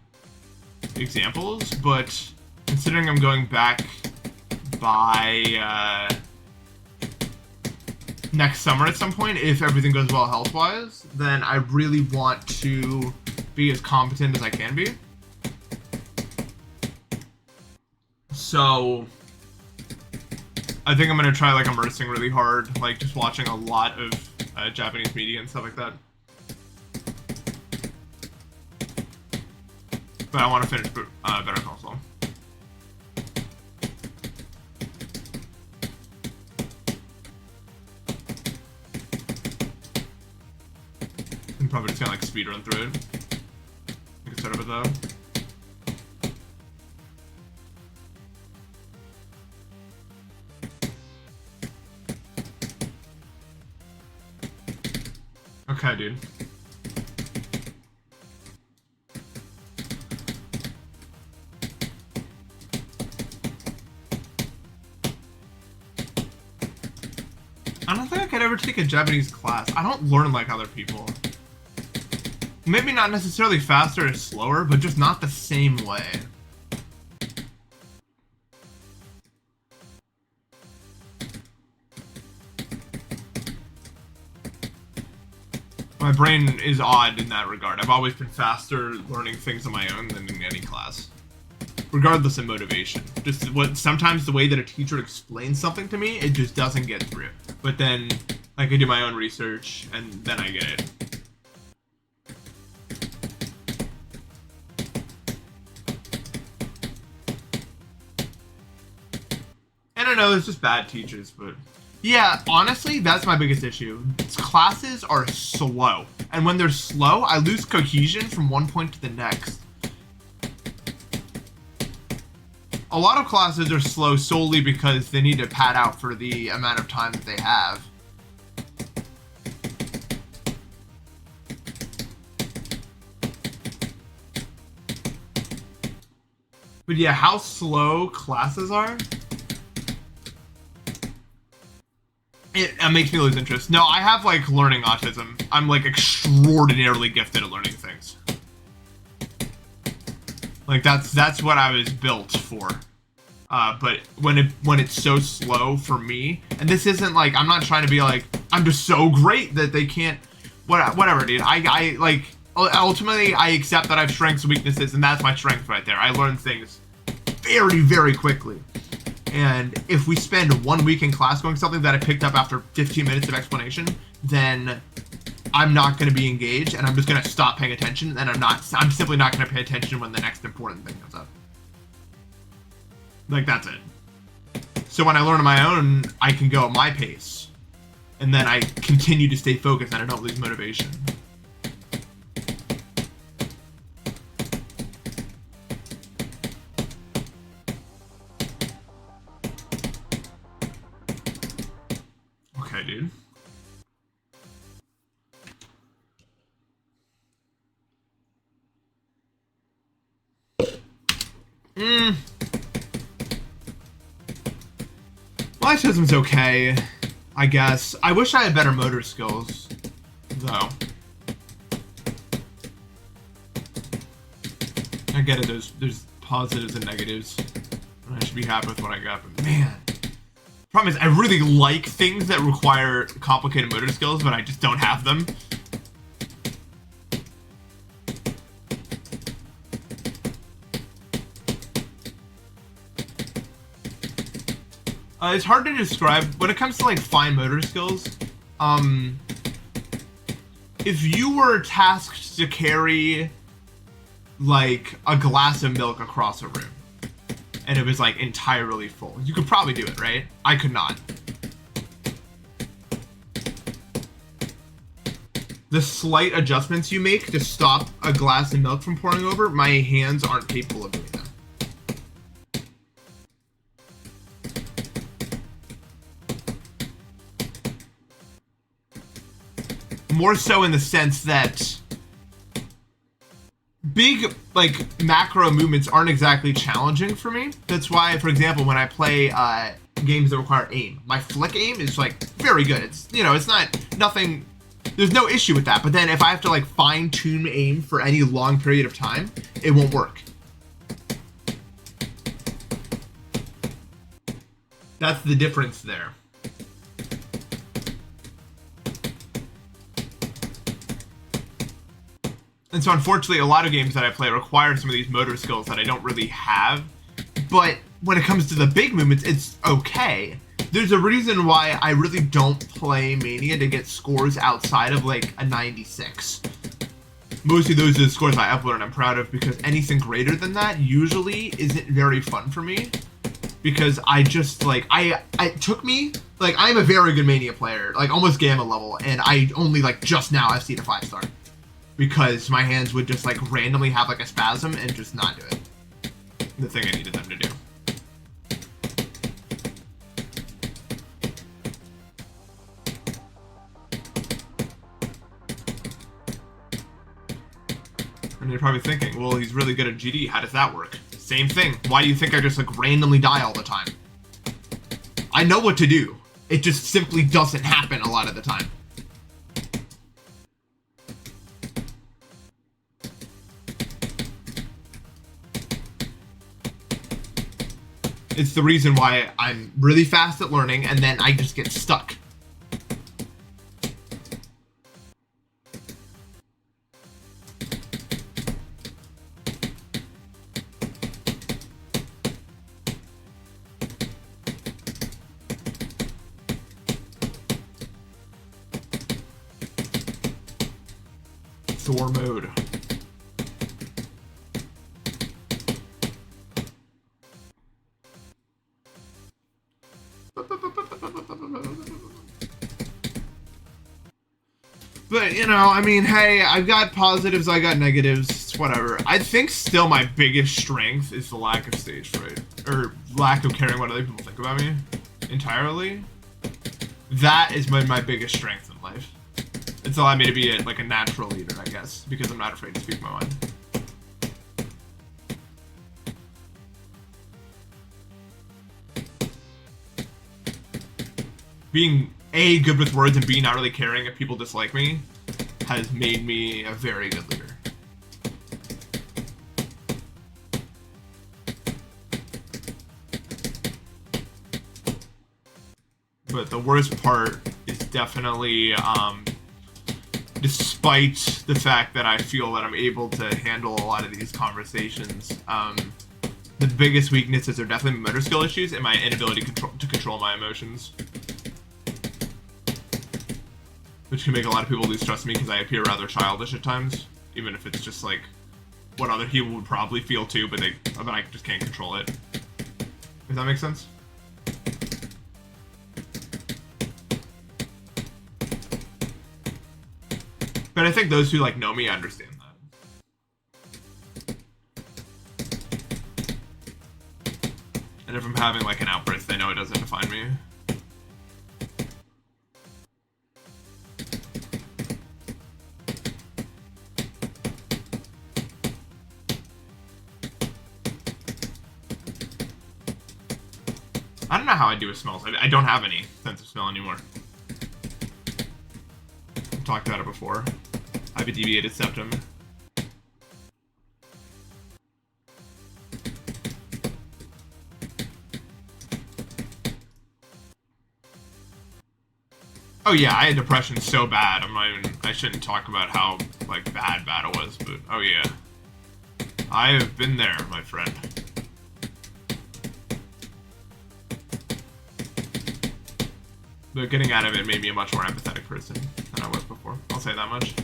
examples, but considering I'm going back by, next summer at some point, if everything goes well health-wise, then I really want to be as competent as I can be. So I think I'm gonna try like immersing really hard, like just watching a lot of Japanese media and stuff like that. But I want to finish Better Call Saul. I'm probably just gonna like speedrun through it. I can start with that. Okay, dude. I don't think I could ever take a Japanese class. I don't learn like other people. Maybe not necessarily faster or slower, but just not the same way. My brain is odd in that regard. I've always been faster learning things on my own than in any class. Regardless of motivation. Just sometimes the way that a teacher explains something to me, it just doesn't get through. But then, like, I do my own research, and then I get it. I don't know, there's just bad teachers, but... Yeah, honestly, that's my biggest issue. Classes are slow. And when they're slow, I lose cohesion from one point to the next. A lot of classes are slow solely because they need to pad out for the amount of time that they have. But yeah, how slow classes are, it makes me lose interest. No, I have like learning autism. I'm like extraordinarily gifted at learning things. Like that's what I was built for. But when it's so slow for me, and this isn't like, I'm not trying to be like, I'm just so great that they can't, whatever, dude. I like, ultimately I accept that I have strengths and weaknesses, and that's my strength right there. I learn things very, very quickly. And if we spend 1 week in class going something that I picked up after 15 minutes of explanation, then I'm not going to be engaged, and I'm just going to stop paying attention, and I'm simply not going to pay attention when the next important thing comes up. Like, that's it. So when I learn on my own, I can go at my pace, and then I continue to stay focused, and I don't lose motivation. Okay, dude. Autism's okay, I guess. I wish I had better motor skills, though. I get it, there's positives and negatives. I should be happy with what I got, but man. Problem is, I really like things that require complicated motor skills, but I just don't have them. It's hard to describe. When it comes to like fine motor skills, if you were tasked to carry like a glass of milk across a room and it was like entirely full, you could probably do it, right? I could not. The slight adjustments you make to stop a glass of milk from pouring over, my hands aren't capable of doing them. More so in the sense that big, like, macro movements aren't exactly challenging for me. That's why, for example, when I play games that require aim, my flick aim is, like, very good. It's, you know, it's not, nothing, there's no issue with that. But then if I have to, like, fine-tune aim for any long period of time, it won't work. That's the difference there. And so unfortunately, a lot of games that I play require some of these motor skills that I don't really have. But when it comes to the big movements, it's okay. There's a reason why I really don't play Mania to get scores outside of like a 96. Mostly those are the scores I upload and I'm proud of, because anything greater than that usually isn't very fun for me. Because I just like, it took me, like I'm a very good Mania player, like almost Gamma level, and I only like just now I've seen a 5-star. Because my hands would just like randomly have like a spasm and just not do it. The thing I needed them to do. And you're probably thinking, well, he's really good at GD. How does that work? Same thing. Why do you think I just like randomly die all the time? I know what to do. It just simply doesn't happen a lot of the time. It's the reason why I'm really fast at learning, and then I just get stuck. Thor mode. But, you know, I mean, hey, I've got positives, I got negatives, whatever. I think still my biggest strength is the lack of stage fright. Or lack of caring what other people think about me entirely. That is my biggest strength in life. It's allowed me to be like a natural leader, I guess, because I'm not afraid to speak my mind. Being A, good with words, and B, not really caring if people dislike me has made me a very good leader. But the worst part is definitely, despite the fact that I feel that I'm able to handle a lot of these conversations, the biggest weaknesses are definitely motor skill issues and my inability to control my emotions. Which can make a lot of people lose trust in me because I appear rather childish at times, even if it's just like what other people would probably feel too, but I just can't control it. Does that make sense? But I think those who like know me understand that. And if I'm having like an outburst, they know it doesn't define me. I don't know how I do with smells. I don't have any sense of smell anymore. I've talked about it before. I have a deviated septum. Oh yeah, I had depression so bad. I shouldn't talk about how like bad it was, but oh yeah. I have been there, my friend. But getting out of it made me a much more empathetic person than I was before. I'll say that much.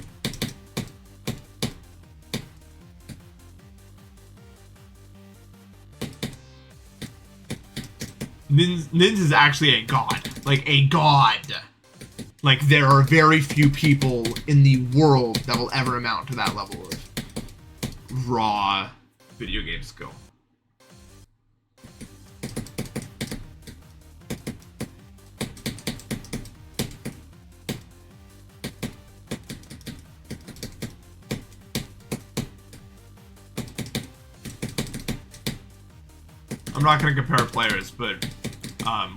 Nins is actually a god. Like, a god. Like, there are very few people in the world that will ever amount to that level of raw video game skill. I'm not going to compare players, but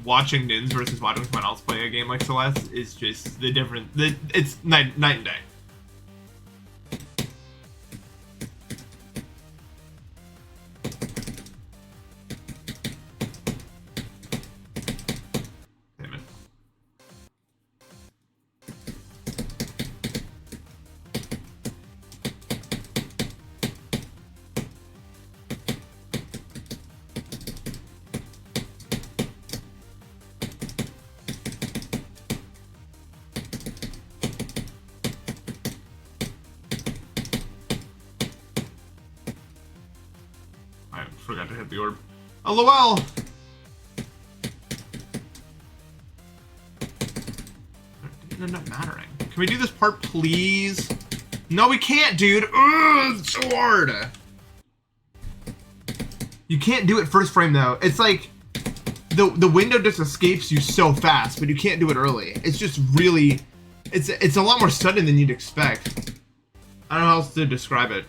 watching Nins versus watching someone else play a game like Celeste is just the different. It's night and day. Damn it. I forgot to hit the orb. LOL! It didn't end up mattering. Can we do this part, please? No, we can't, dude! Ugh, it's so hard! You can't do it first frame, though. It's like, the window just escapes you so fast, but you can't do it early. It's just really... It's a lot more sudden than you'd expect. I don't know how else to describe it.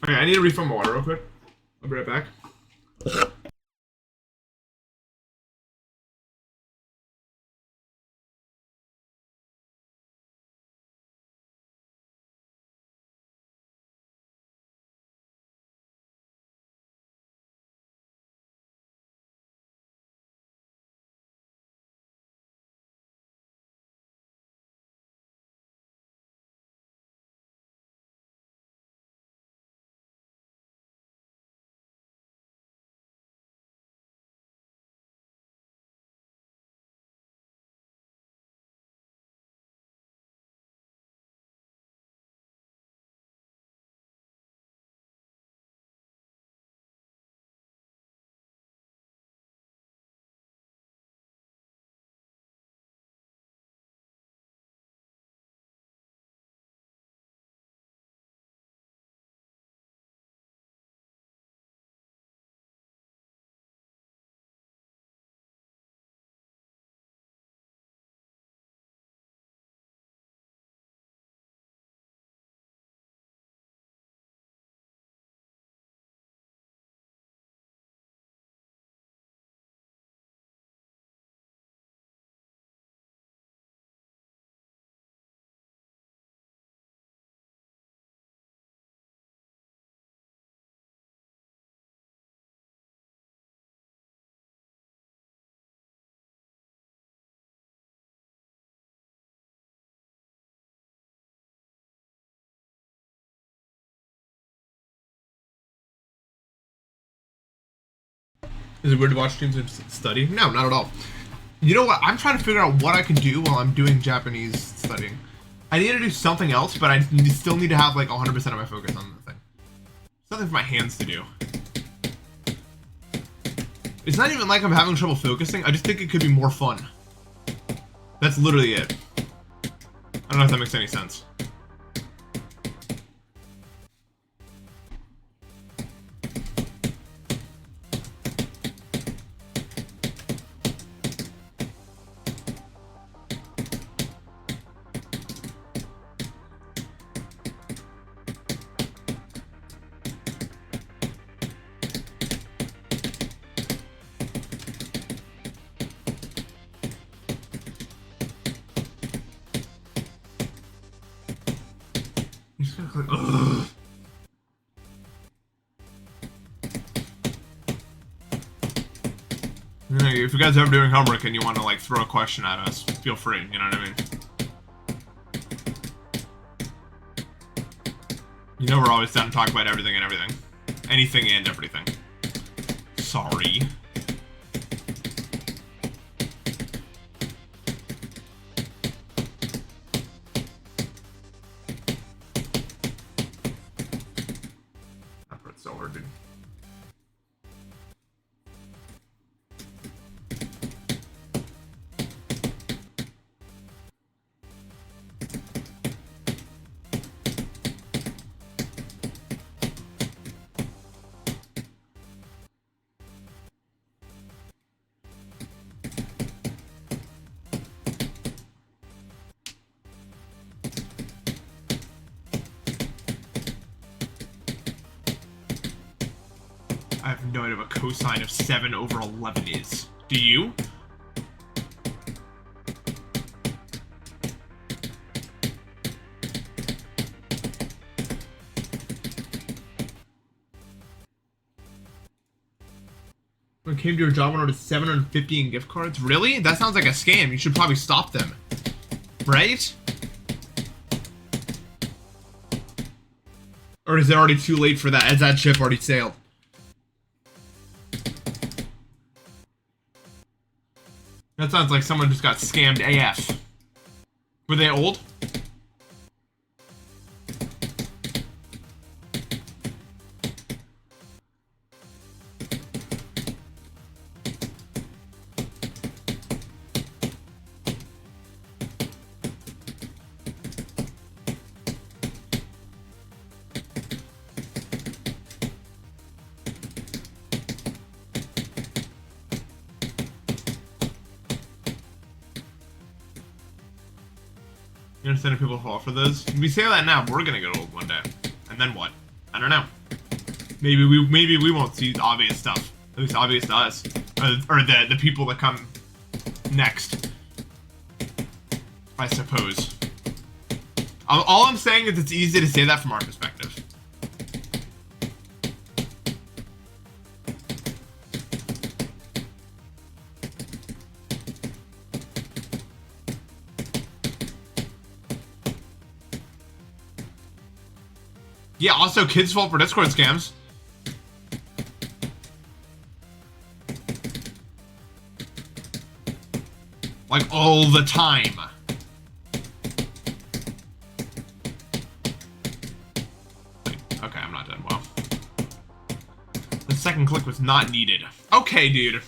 Okay, I need to refill my water real quick. I'll be right back. Is it weird to watch streams and study? No, not at all. You know what? I'm trying to figure out what I can do while I'm doing Japanese studying. I need to do something else, but I still need to have like 100% of my focus on the thing. Something for my hands to do. It's not even like I'm having trouble focusing. I just think it could be more fun. That's literally it. I don't know if that makes any sense. Ugh. You know, if you guys are ever doing homework and you want to like throw a question at us, feel free, you know what I mean? You know we're always down to talk about everything and everything. Anything and everything. Sorry. That part's so hard, dude. I have no idea what cosine of 7 over 11 is. Do you? When it came to your job, I ordered 750 in gift cards. Really? That sounds like a scam. You should probably stop them. Right? Or is it already too late for that? Has that ship already sailed? That sounds like someone just got scammed AF. Were they old? You understand if people fall for those? We say that now, but we're gonna get old one day. And then what? I don't know. Maybe we won't see obvious stuff. At least obvious to us. Or the people that come next. I suppose. All I'm saying is it's easy to say that from our perspective. Yeah, also kids fall for Discord scams. Like all the time. Okay, I'm not done. Wow. The second click was not needed. Okay, dude.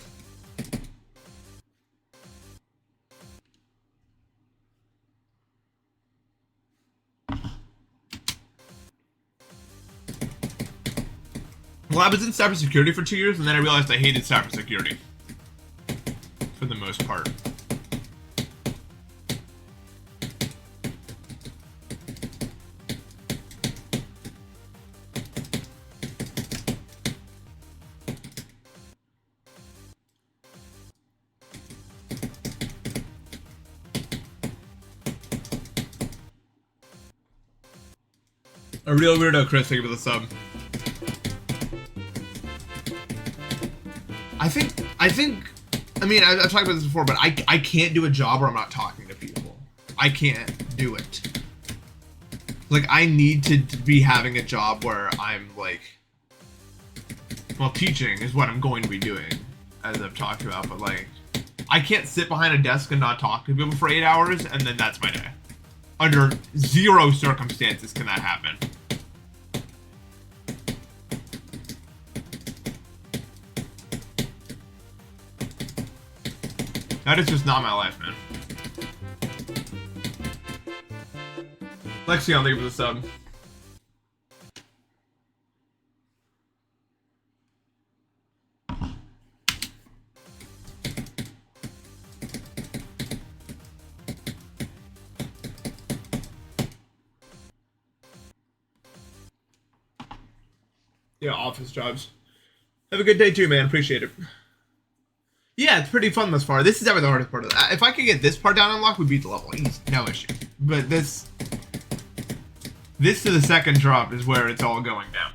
Well, I was in cybersecurity for 2 years, and then I realized I hated cybersecurity. For the most part. A real weirdo, Chris. Thank you for the sub. I mean, I've talked about this before, but I can't do a job where I'm not talking to people. I can't do it. Like, I need to be having a job where I'm, like... Well, teaching is what I'm going to be doing, as I've talked about, but, like... I can't sit behind a desk and not talk to people for 8 hours, and then that's my day. Under zero circumstances can that happen. That is just not my life, man. Lexion, thank you for the sub. Yeah, office jobs. Have a good day too, man. Appreciate it. Yeah, it's pretty fun thus far. This is ever the hardest part of that. If I could get this part down unlocked, we beat the level. Easy. No issue. But this... This to the second drop is where it's all going down.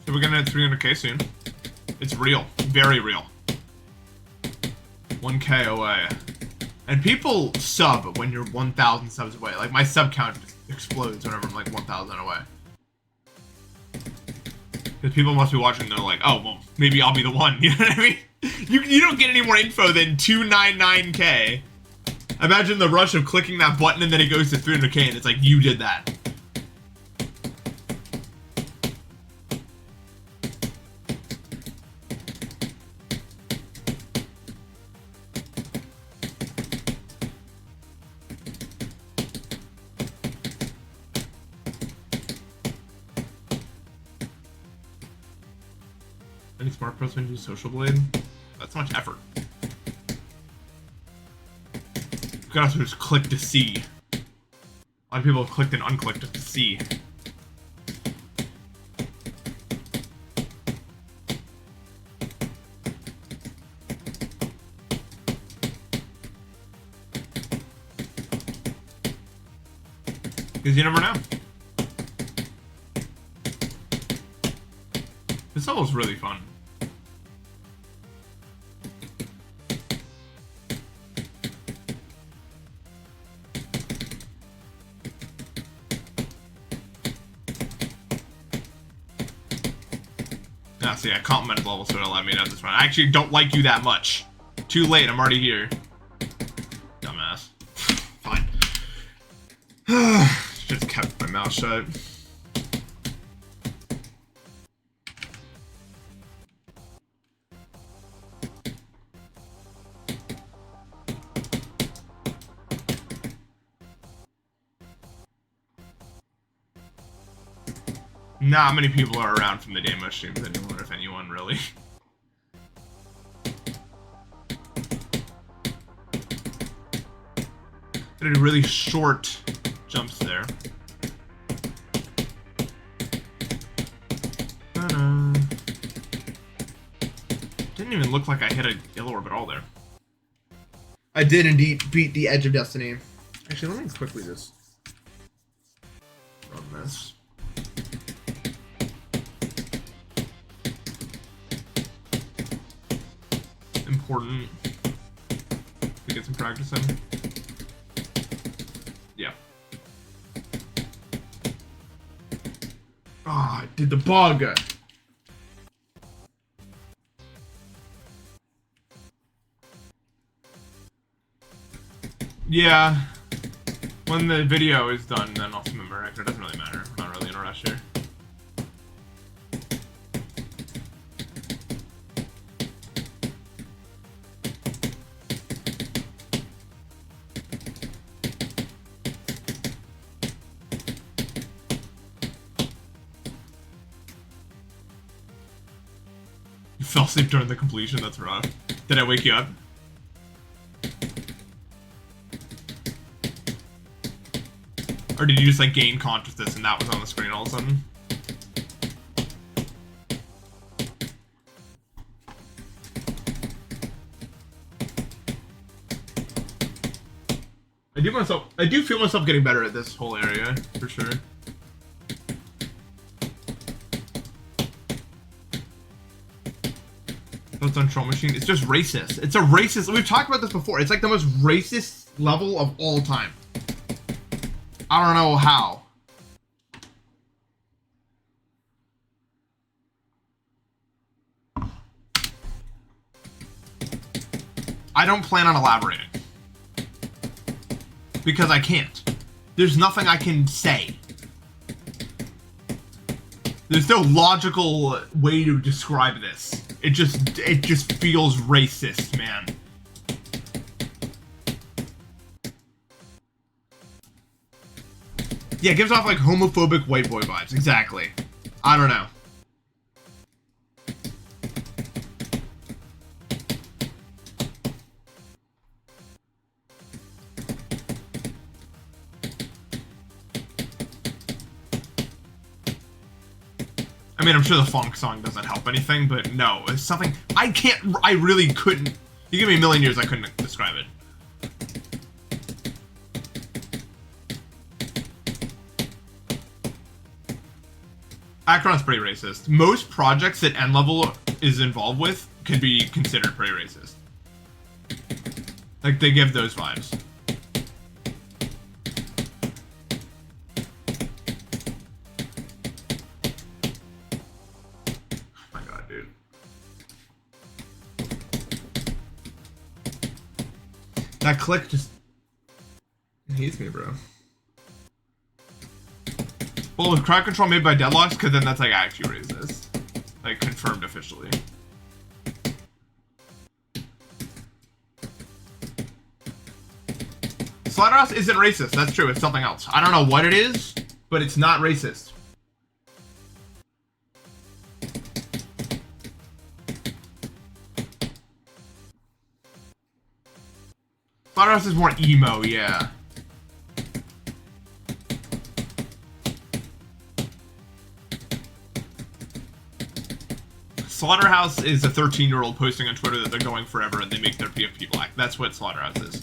So we're gonna hit 300k soon. It's real. Very real. 1k away. And people sub when you're 1,000 subs away. Like, my sub count just explodes whenever I'm like 1,000 away. Because people must be watching and they're like, oh, well, maybe I'll be the one. You know what I mean? You don't get any more info than 299k. Imagine the rush of clicking that button and then it goes to 300k and it's like, you did that. Any smart person use Social Blade? That's much effort. You can also just click to see. A lot of people have clicked and unclicked to see. Because you never know. This level's really fun. Nah, see, I complimented level, so it allowed me to have this run. I actually don't like you that much. Too late, I'm already here. Dumbass. Fine. Just kept my mouth shut. Not many people are around from the demo streams anymore, if anyone, really. Did really short jumps there. Didn't even look like I hit a yellow orb at all there. I did indeed beat the edge of destiny. Actually, let me quickly just run this. Important to get some practice in. Yeah. Ah, I did the bug. Yeah. When the video is done, then I'll submit my record. It doesn't really matter. I'm not really in a rush here. You fell asleep during the completion? That's rough. Did I wake you up? Or did you just like gain consciousness and that was on the screen all of a sudden? I do feel myself getting better at this whole area, for sure. Thoughts on Troll Machine? It's just racist. It's a racist. We've talked about this before. It's like the most racist level of all time. I don't know how. I don't plan on elaborating. Because I can't. There's nothing I can say. There's no logical way to describe this. It just feels racist, man. Yeah, it gives off like homophobic white boy vibes. Exactly. I don't know. I mean, I'm sure the funk song doesn't help anything, but no, it's something I really couldn't. You give me a million years, I couldn't describe it. Akron's pretty racist. Most projects that N-Level is involved with could be considered pretty racist. Like, they give those vibes. That click just hates me, bro. Well, with crowd control made by Deadlocks, because then that's like actually racist. Like, confirmed officially. Slaughterhouse isn't racist, that's true, it's something else. I don't know what it is, but it's not racist. Slaughterhouse is more emo, yeah. Slaughterhouse is a 13-year-old posting on Twitter that they're going forever and they make their PFP black. That's what Slaughterhouse is.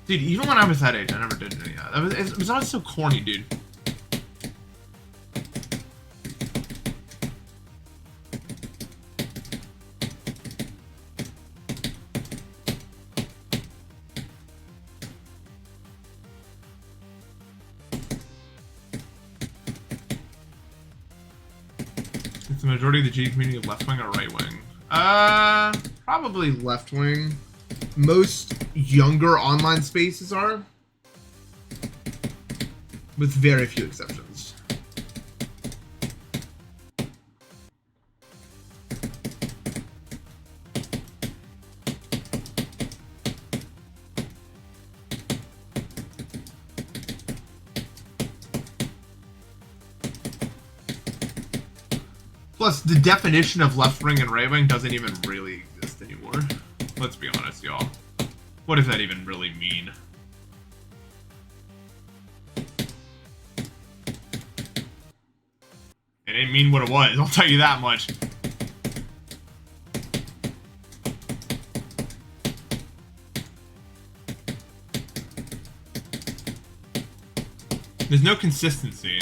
Dude, even when I was that age, I never did any of that. It was always so corny, dude. Is the majority of the G community left-wing or right-wing? Probably left-wing. Most younger online spaces are, with very few exceptions. Plus, the definition of left-wing and right-wing doesn't even really exist anymore. Let's be honest, y'all. What does that even really mean? It didn't mean what it was, I'll tell you that much. There's no consistency.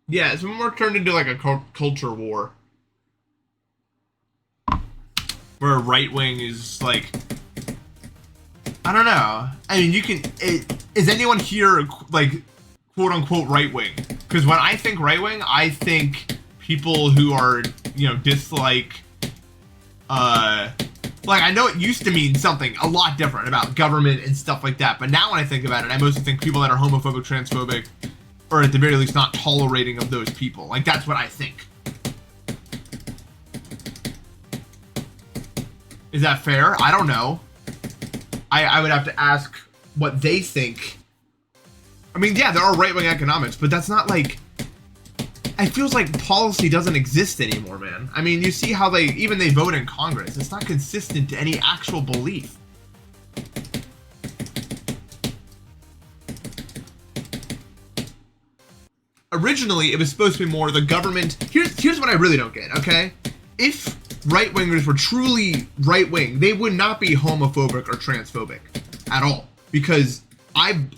Yeah, it's more turned into like a culture war. Where right wing is like, I don't know. I mean, you can. Is anyone here like quote unquote right wing? Because when I think right wing, I think people who are, you know, dislike. Like I know it used to mean something a lot different about government and stuff like that, but now when I think about it, I mostly think people that are homophobic, transphobic, or at the very least not tolerating of those people. Like that's what I think. Is that fair? I don't know. I would have to ask what they think. I mean, yeah, there are right-wing economics, but that's not like... It feels like policy doesn't exist anymore, man. I mean, you see how they vote in Congress. It's not consistent to any actual belief. Originally, it was supposed to be more the government... Here's what I really don't get, okay? If right-wingers were truly right-wing, they would not be homophobic or transphobic at all. Because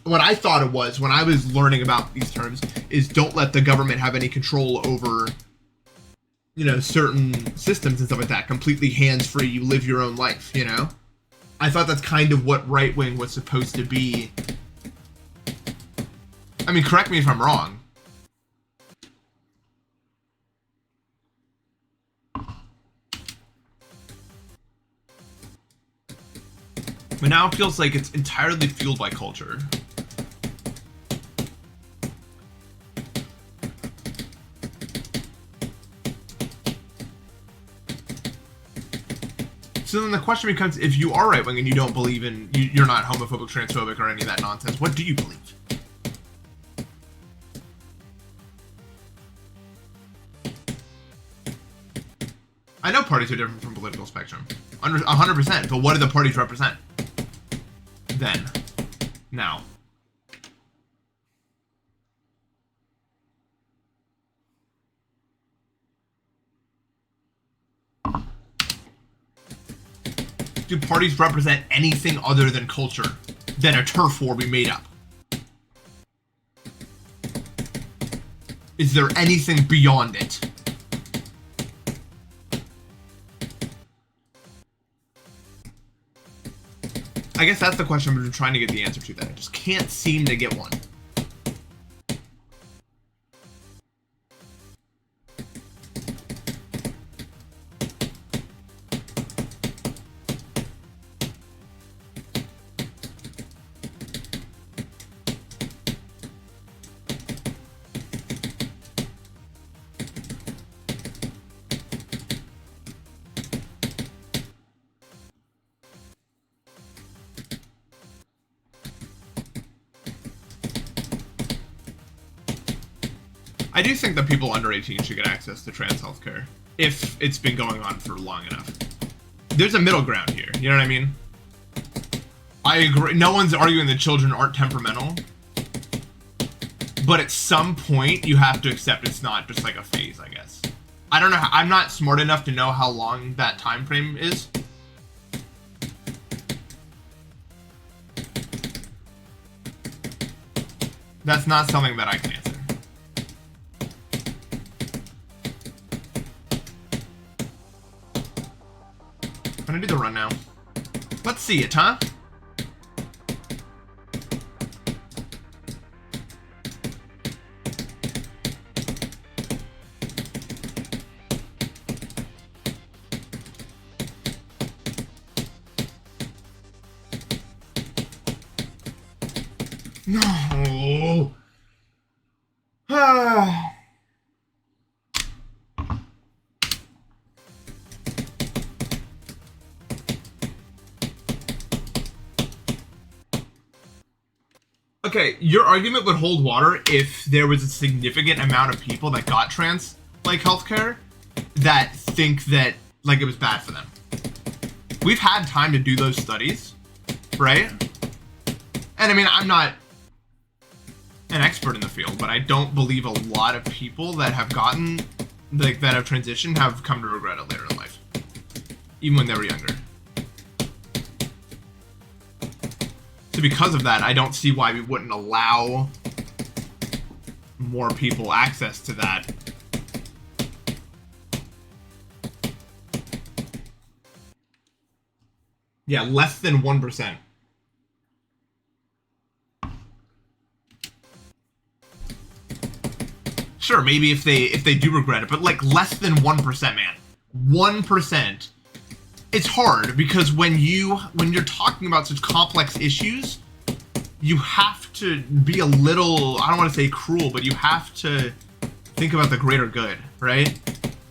what I thought it was when I was learning about these terms is don't let the government have any control over, you know, certain systems and stuff like that. Completely hands-free, you live your own life, you know? I thought that's kind of what right-wing was supposed to be. I mean, correct me if I'm wrong. But now it feels like it's entirely fueled by culture. So then the question becomes, if you are right-wing and you don't believe in, you're not homophobic, transphobic, or any of that nonsense, what do you believe? I know parties are different from political spectrum, 100%, but what do the parties represent? Then. Now. Do parties represent anything other than culture, than a turf war we made up? Is there anything beyond it? I guess that's the question we've been trying to get the answer to, that I just can't seem to get one. I do think that people under 18 should get access to trans healthcare if it's been going on for long enough. There's a middle ground here, you know what I mean? I agree, no one's arguing that children aren't temperamental, but at some point you have to accept it's not just like a phase, I guess. I don't know, I'm not smart enough to know how long that time frame is. That's not something that I can answer. I'm gonna do the run now. Let's see it, huh? No. Ah. Okay, your argument would hold water if there was a significant amount of people that got trans, like, healthcare that think that, like, it was bad for them. We've had time to do those studies, right? And I mean, I'm not an expert in the field, but I don't believe a lot of people that have gotten, like, that have transitioned have come to regret it later in life, even when they were younger. So because of that, I don't see why we wouldn't allow more people access to that. Yeah, less than 1%. Sure, maybe if they do regret it, but like less than 1%, man. 1%. It's hard because when you're talking about such complex issues, you have to be a little, I don't want to say cruel, but you have to think about the greater good, right?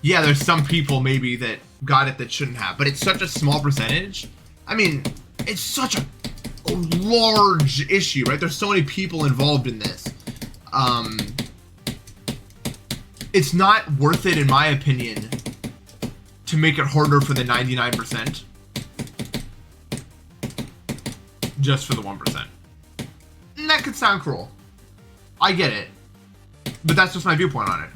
Yeah, there's some people maybe that got it that shouldn't have, but it's such a small percentage. I mean, it's such a large issue, right? There's so many people involved in this. It's not worth it, in my opinion, to make it harder for the 99% just for the 1%. And that could sound cruel. I get it. But that's just my viewpoint on it.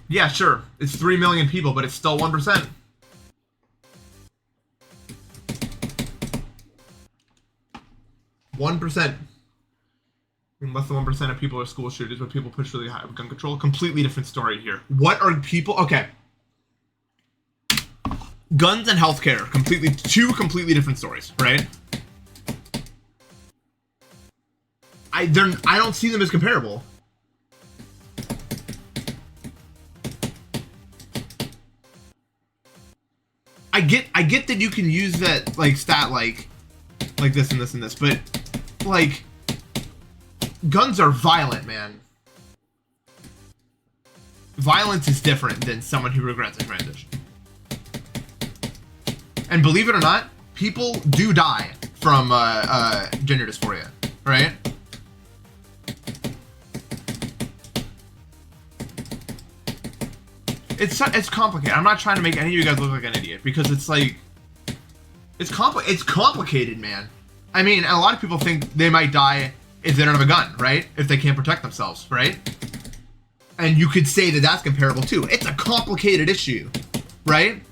Yeah, sure. It's 3 million people, but it's still 1%. Less than 1% of people are school shooters, but people push really high with gun control. Completely different story here. What are people? Okay. Guns and healthcare, two completely different stories, right? I don't see them as comparable. get that you can use that like stat like this and this and this, but like guns are violent, man. Violence is different than someone who regrets a transition. And believe it or not, people do die from gender dysphoria, right? It's complicated. I'm not trying to make any of you guys look like an idiot, because it's like it's complicated, man. I mean, a lot of people think they might die if they don't have a gun, right? If they can't protect themselves, right? And you could say that that's comparable too. It's a complicated issue, right?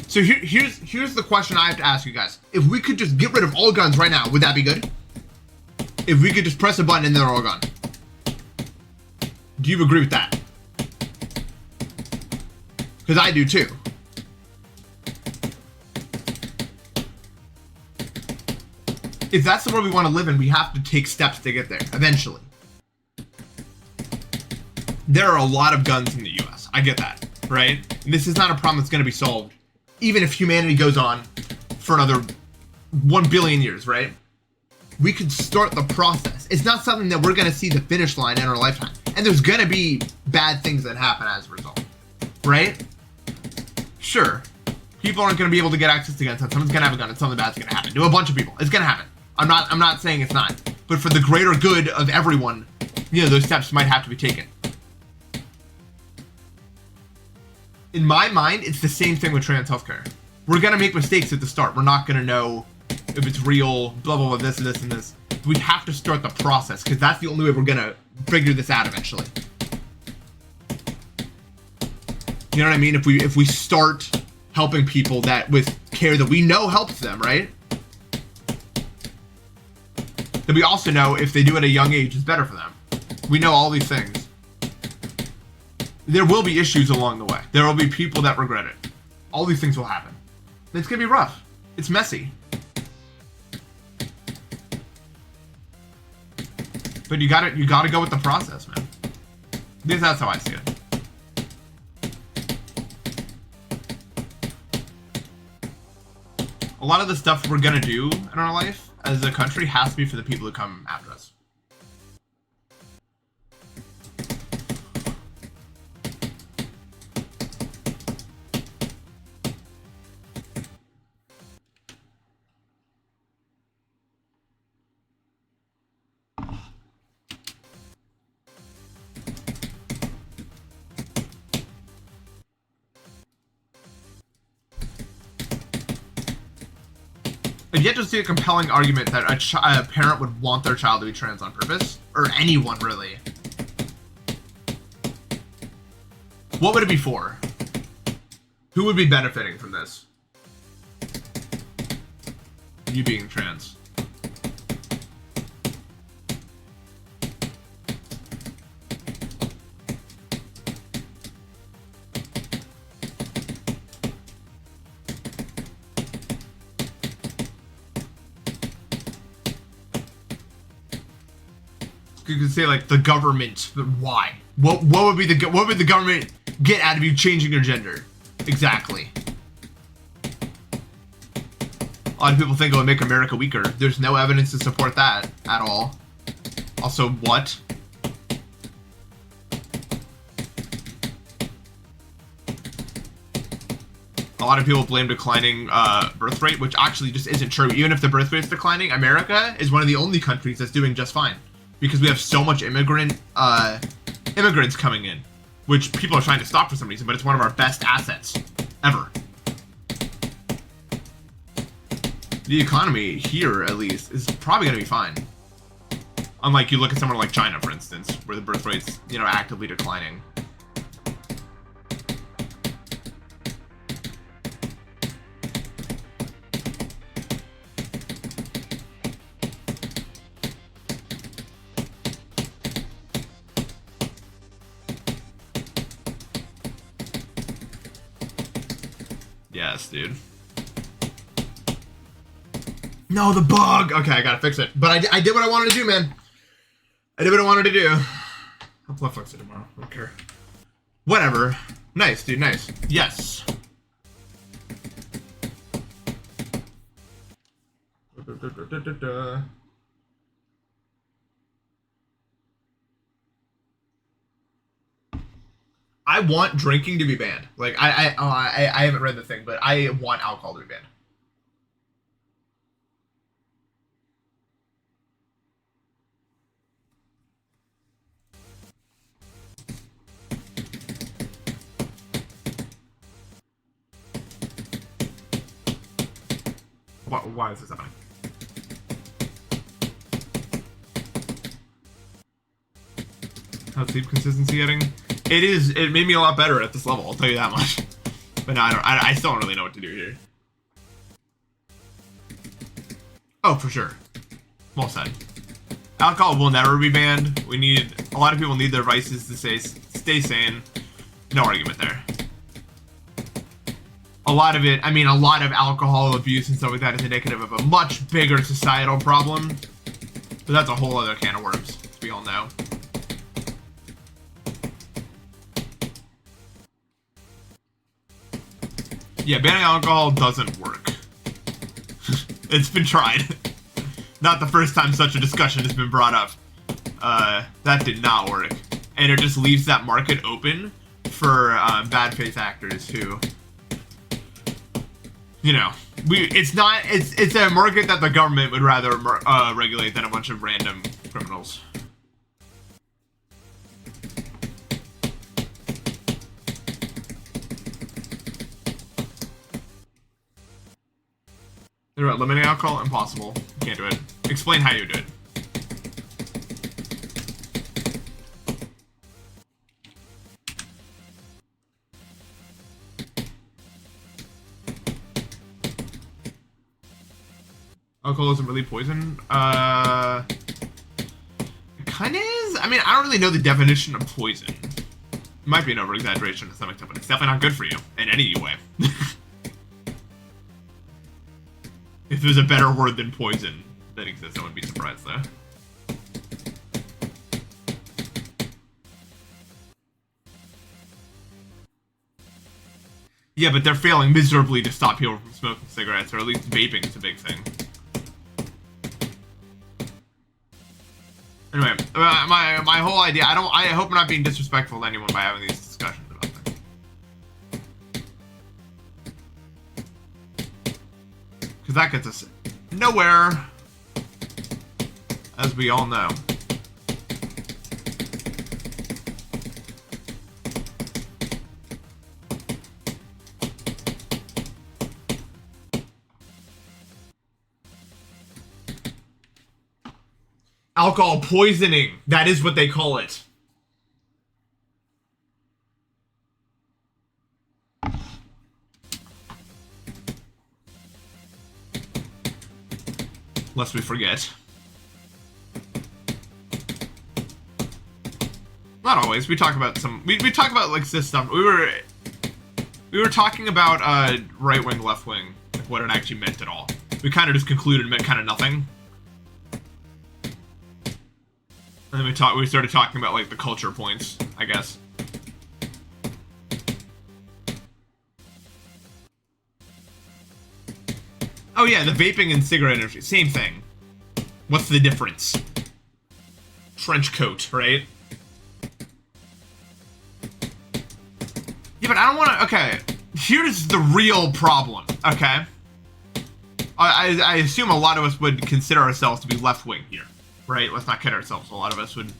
So here's the question I have to ask you guys. If we could just get rid of all guns right now, would that be good? If we could just press a button and they're all gone. Do you agree with that? Because I do too. If that's the world we want to live in, we have to take steps to get there, eventually. There are a lot of guns in the US. I get that, right? And this is not a problem that's going to be solved, even if humanity goes on for another 1 billion years, right? We could start the process. It's not something that we're going to see the finish line in our lifetime. And there's going to be bad things that happen as a result, right? Sure. People aren't going to be able to get access to guns. Someone's going to have a gun and something bad's going to happen to a bunch of people. It's going to happen. I'm not saying it's not. But for the greater good of everyone, you know, those steps might have to be taken. In my mind, it's the same thing with trans healthcare. We're going to make mistakes at the start. We're not going to know if it's real, blah, blah, blah, this and this and this. We have to start the process, because that's the only way we're going to figure this out eventually. You know what I mean? If we start helping people that with care that we know helps them, right? Then we also know if they do it at a young age, it's better for them. We know all these things. There will be issues along the way. There will be people that regret it. All these things will happen. It's gonna be rough. It's messy. But you gotta go with the process, man. Because that's how I see it. A lot of the stuff we're gonna do in our life as a country has to be for the people who come after us. I've yet to see a compelling argument that a parent would want their child to be trans on purpose. Or anyone, really. What would it be for? Who would be benefiting from this? You being trans. You could say like the government, but why? What would the government get out of you changing your gender? Exactly. A lot of people think it would make America weaker. There's no evidence to support that at all. Also, what? A lot of people blame declining birth rate, which actually just isn't true. Even if the birth rate's declining, America is one of the only countries that's doing just fine. Because we have so much immigrants coming in, which people are trying to stop for some reason, but it's one of our best assets ever. The economy here, at least, is probably going to be fine. Unlike you look at somewhere like China, for instance, where the birth rate's, you know, actively declining. Yes, dude. No, the bug! Okay, I gotta fix it. But I did what I wanted to do, man. I did what I wanted to do. I'll fix it tomorrow. I don't care. Whatever. Nice, dude, nice. Yes. I want drinking to be banned. Like I haven't read the thing, but I want alcohol to be banned. Why is this happening? How's sleep consistency getting? It made me a lot better at this level, I'll tell you that much. But no, I still don't really know what to do here. Oh, for sure. Well said. Alcohol will never be banned. A lot of people need their vices to stay sane. No argument there. A lot of alcohol abuse and stuff like that is indicative of a much bigger societal problem. But that's a whole other can of worms, as we all know. Yeah, banning alcohol doesn't work. It's been tried. Not the first time such a discussion has been brought up. That did not work. And it just leaves that market open for bad faith actors who, you know, it's a market that the government would rather regulate than a bunch of random criminals. Eliminate alcohol? Impossible. You can't do it. Explain how you do it. Alcohol isn't really poison? It kinda is? I mean, I don't really know the definition of poison. It might be an over-exaggeration to some extent, but it's definitely not good for you in any way. If there's a better word than poison that exists, I wouldn't be surprised, though. Yeah, but they're failing miserably to stop people from smoking cigarettes, or at least vaping is a big thing. Anyway, my whole idea, I hope I'm not being disrespectful to anyone by having these discussions about things. Because that gets us nowhere, as we all know. Alcohol poisoning, that is what they call it. Lest we forget. Not always. We talk about we talk about like this stuff. We were talking about right wing, left wing, like what it actually meant at all. We kind of just concluded it meant kind of nothing. And then we started talking about like the culture points, I guess. Oh yeah, the vaping and cigarette industry, same thing. What's the difference? Trench coat, right? Yeah, but I don't want to. Okay, here's the real problem. Okay, I assume a lot of us would consider ourselves to be left wing here, right? Let's not kid ourselves. A lot of us would.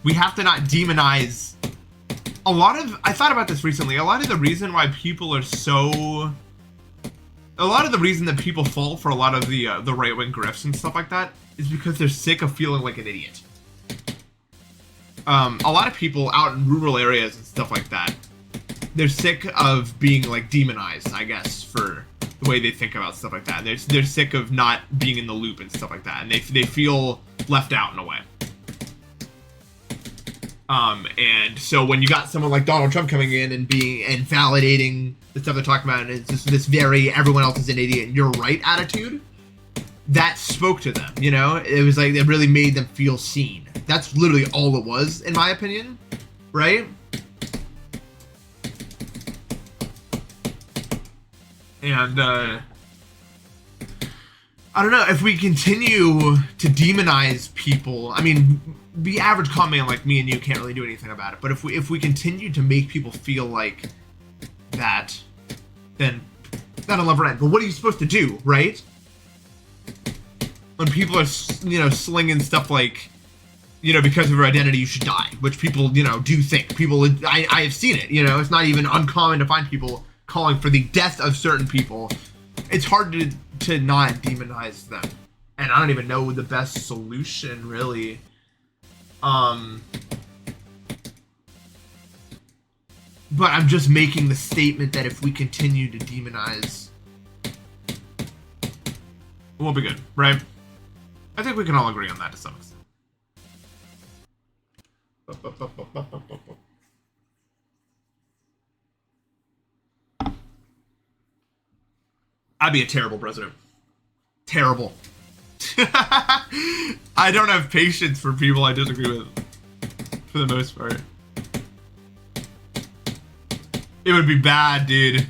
We have to not demonize. I thought about this recently. A lot of the reason why people are so. A lot of the reason that people fall for a lot of the right-wing grifts and stuff like that is because they're sick of feeling like an idiot. A lot of people out in rural areas and stuff like that, they're sick of being like demonized, I guess, for the way they think about stuff like that. They're sick of not being in the loop and stuff like that, and they feel left out in a way. And so when you got someone like Donald Trump coming in and validating the stuff they're talking about, and it's just this very everyone else is an idiot and you're right attitude, that spoke to them, you know? It was like, it really made them feel seen. That's literally all it was, in my opinion, right? And, I don't know, if we continue to demonize people, I mean, the average comment like me and you can't really do anything about it, but if we continue to make people feel like that, then that'll never end. But what are you supposed to do, right? When people are, you know, slinging stuff like, you know, because of your identity you should die, which people, you know, do think. People, I have seen it, you know, it's not even uncommon to find people calling for the death of certain people. It's hard to not demonize them. And I don't even know the best solution, really. But I'm just making the statement that if we continue to demonize, it won't be good, right? I think we can all agree on that to some extent. I'd be a terrible president. Terrible. I don't have patience for people I disagree with, for the most part. It would be bad, dude.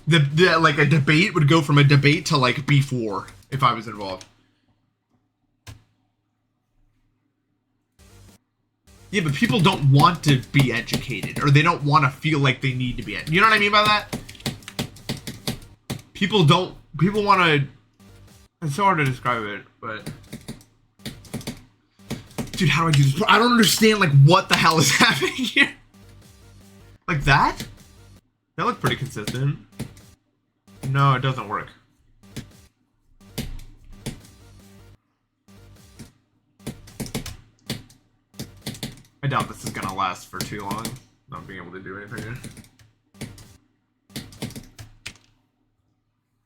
The like a debate would go from a debate to like beef war if I was involved. Yeah, but people don't want to be educated, or they don't want to feel like they need to be educated. You know what I mean by that? People want to... It's so hard to describe it, but... Dude, how do I do this? I don't understand, like, what the hell is happening here. Like that? That looked pretty consistent. No, it doesn't work. I doubt this is gonna last for too long. Not being able to do anything here.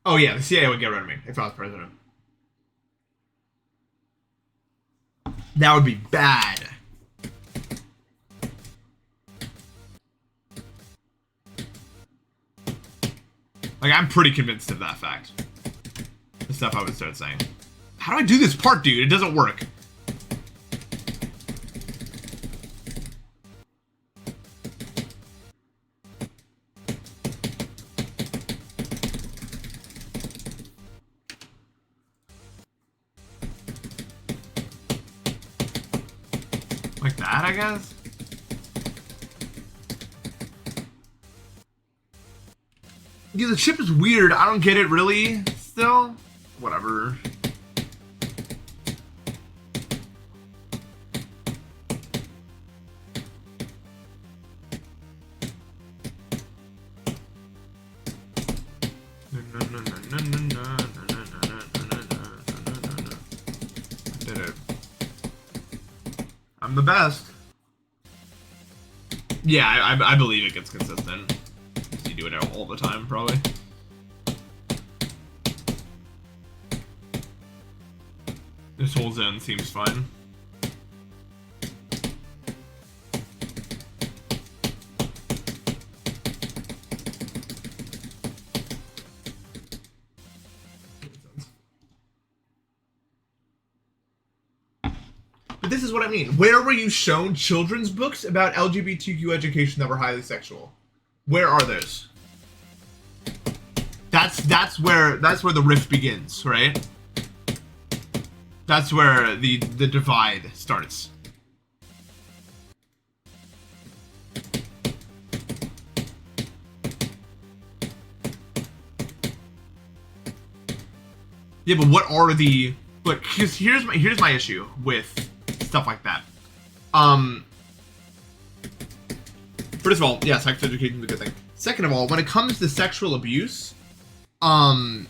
Oh yeah, the CIA would get rid of me if I was president. That would be bad. Like, I'm pretty convinced of that fact. The stuff I would start saying. How do I do this part, dude? It doesn't work. Like that, I guess? Yeah, the chip is weird. I don't get it really. Still, whatever. Did it. I'm the best. Yeah, I believe it gets consistent. You do it all the time, probably. This whole zone seems fine. But this is what I mean. Where were you shown children's books about LGBTQ education that were highly sexual? Where are those? That's where the rift begins, right? That's where the divide starts. Yeah, but what are the... Look, here's my issue with stuff like that. First of all, yeah, sex education is a good thing. Second of all, when it comes to sexual abuse, I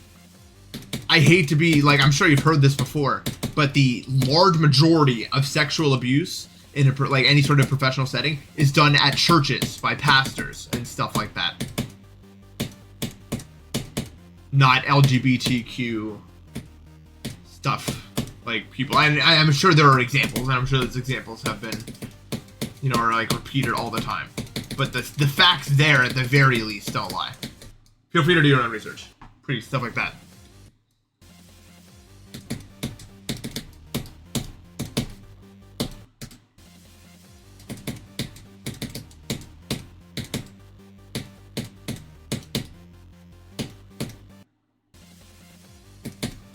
hate to be, like, I'm sure you've heard this before, but the large majority of sexual abuse in a, like, any sort of professional setting is done at churches by pastors and stuff like that. Not LGBTQ stuff, like people. I'm sure there are examples, and I'm sure those examples have been, you know, are like repeated all the time. But the facts there, at the very least, don't lie. Feel free to do your own research. Pretty stuff like that.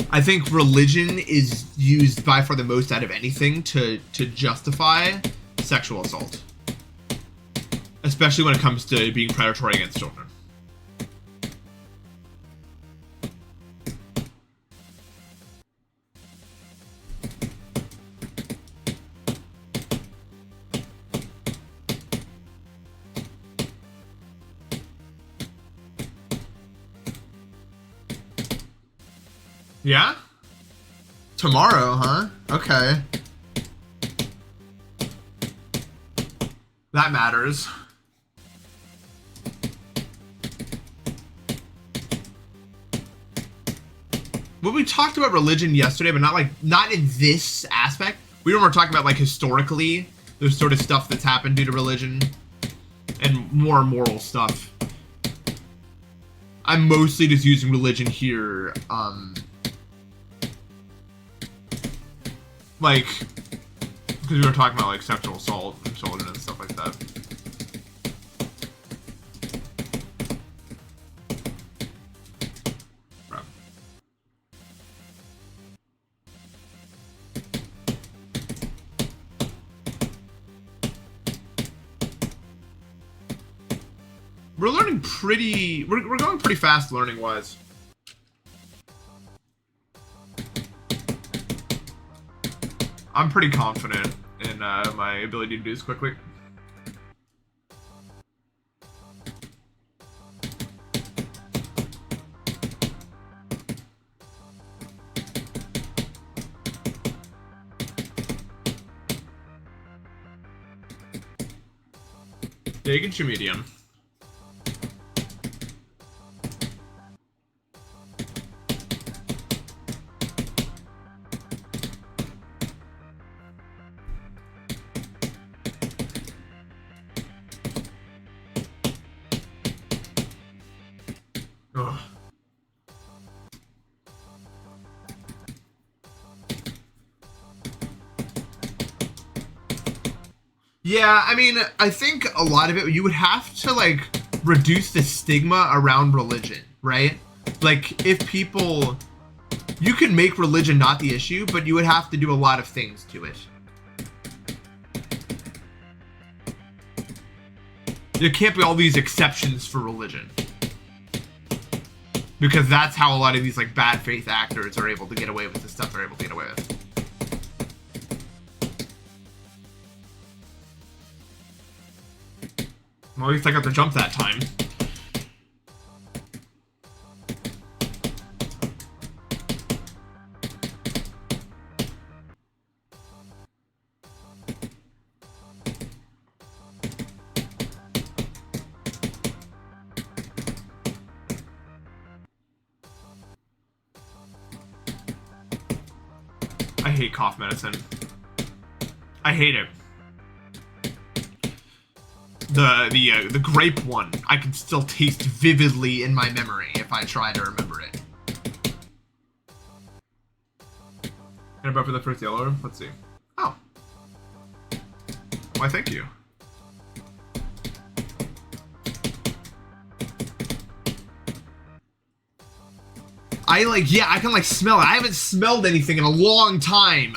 I think religion is used by far the most out of anything to justify sexual assault, especially when it comes to being predatory against children. Yeah? Tomorrow, huh? Okay. That matters. Well, we talked about religion yesterday, but not in this aspect. We were talking about like historically, there's sort of stuff that's happened due to religion and more moral stuff. I'm mostly just using religion here, like, because we were talking about like sexual assault and children and stuff like that. Right. We're learning pretty, we're going pretty fast learning wise. I'm pretty confident in my ability to do this quickly. Yeah, you can shoot medium. Ugh. Yeah, I mean, I think a lot of it, you would have to like reduce the stigma around religion, right? Like if people, you could make religion not the issue, but you would have to do a lot of things to it. There can't be all these exceptions for religion. Because that's how a lot of these like bad faith actors are able to get away with the stuff they're able to get away with. Well, at least I got the jump that time. I hate cough medicine. I hate it. The grape one, I can still taste vividly in my memory if I try to remember it. And about for the first yellow, let's see. Oh. Why, thank you. I can like smell it. I haven't smelled anything in a long time,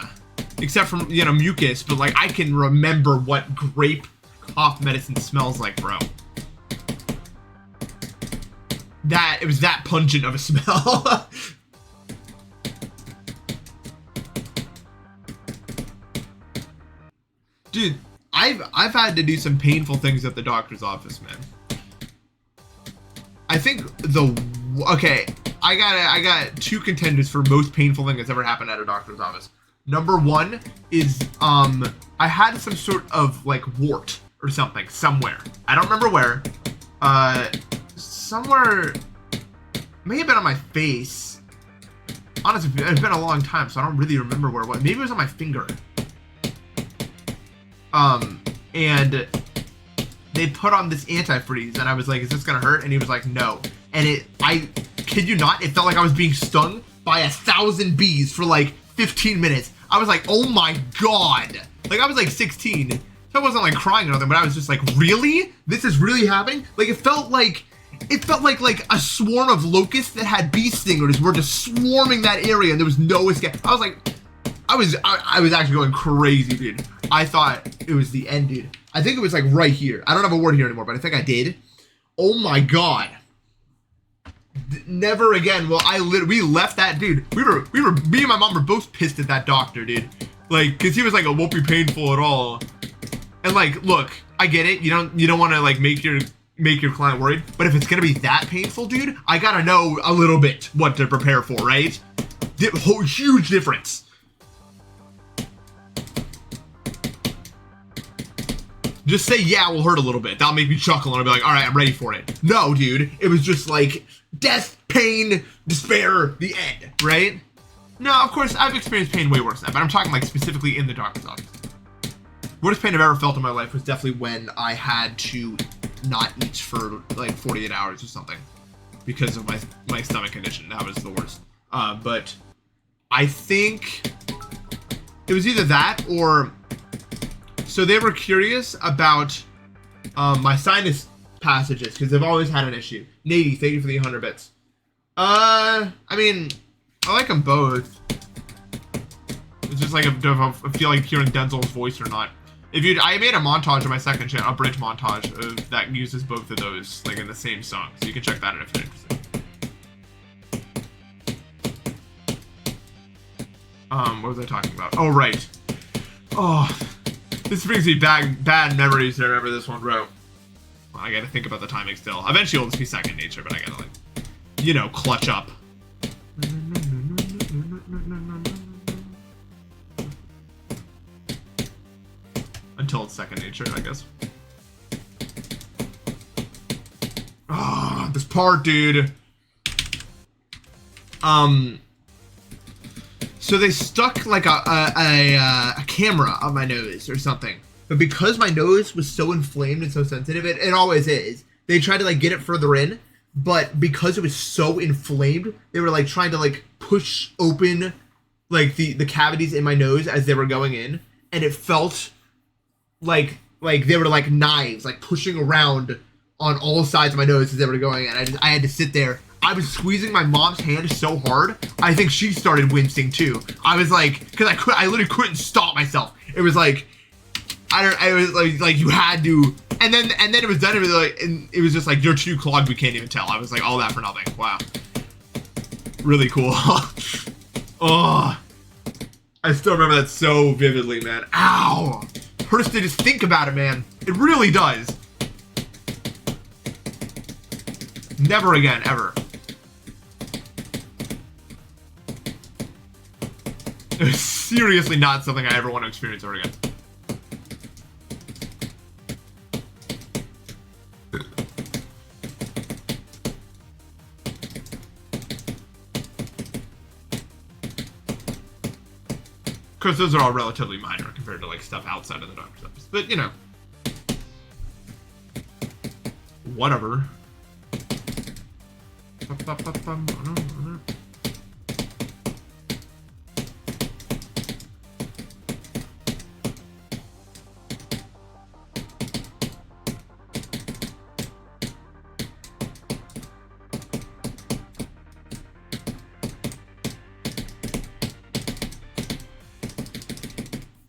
except for, you know, mucus, but like I can remember what grape cough medicine smells like, bro. It was that pungent of a smell. Dude, I've had to do some painful things at the doctor's office, man. I think okay, I got two contenders for most painful thing that's ever happened at a doctor's office. Number one is I had some sort of like wart or something somewhere. I don't remember where. Somewhere, may have been on my face. Honestly, it's been a long time, so I don't really remember where it was. Maybe it was on my finger. And they put on this antifreeze, and I was like, "Is this gonna hurt?" And he was like, "No." And I kid you not, it felt like I was being stung by 1,000 bees for like 15 minutes. I was like, "Oh my god!" Like I was like 16. So I wasn't like crying or nothing, but I was just like, really? This is really happening? Like it felt like it felt like a swarm of locusts that had bee stingers were just swarming that area, and there was no escape. I was like, I was actually going crazy, dude. I thought it was the end, dude. I think it was like right here. I don't have a word here anymore, but I think I did. Oh my god. Never again. Well, we left that, dude. Me and my mom were both pissed at that doctor, dude. Like, cause he was like, it won't be painful at all. And like, look, I get it. You don't want to like make your client worried, but if it's gonna be that painful, dude, I gotta know a little bit what to prepare for, right? Huge difference. Just say, yeah, it will hurt a little bit. That'll make me chuckle, and I'll be like, all right, I'm ready for it. No, dude, it was just like death, pain, despair, the end, right? No, of course, I've experienced pain way worse than that, but I'm talking like specifically in the doctor's office. Worst pain I've ever felt in my life was definitely when I had to not eat for like 48 hours or something because of my stomach condition. That was the worst. But I think it was either that or, so they were curious about my sinus passages because they've always had an issue. Nady, thank you for the 100 bits. I mean, I like them both. It's just like I feel like hearing Denzel's voice or not. I made a montage on my second channel, a bridge montage that uses both of those like in the same song, so you can check that out if you're interested. What was I talking about? Oh right. Oh, this brings me back bad memories. I remember this one wrote. Well, I gotta think about the timing still. Eventually it'll just be second nature, but I gotta like, you know, clutch up. Until it's second nature, I guess. Ah, this part, dude. So they stuck like a camera on my nose or something. But because my nose was so inflamed and so sensitive, it always is. They tried to like get it further in, but because it was so inflamed, they were like trying to like push open like the cavities in my nose as they were going in, and it felt like they were like knives like pushing around on all sides of my nose as they were going, and I had to sit there. I was squeezing my mom's hand so hard, I think she started wincing too. I was like, because I literally couldn't stop myself. It was like, I was like you had to, and then it was done. It was like, and it was just like, you're too clogged, we can't even tell. I was like, all that for nothing. Wow, really cool. Oh, I still remember that so vividly, man. Ow, hurts to just think about it, man. It really does. Never again, ever. It was seriously not something I ever want to experience ever again. Of course, those are all relatively minor compared to like stuff outside of the doctor's office, but you know, whatever.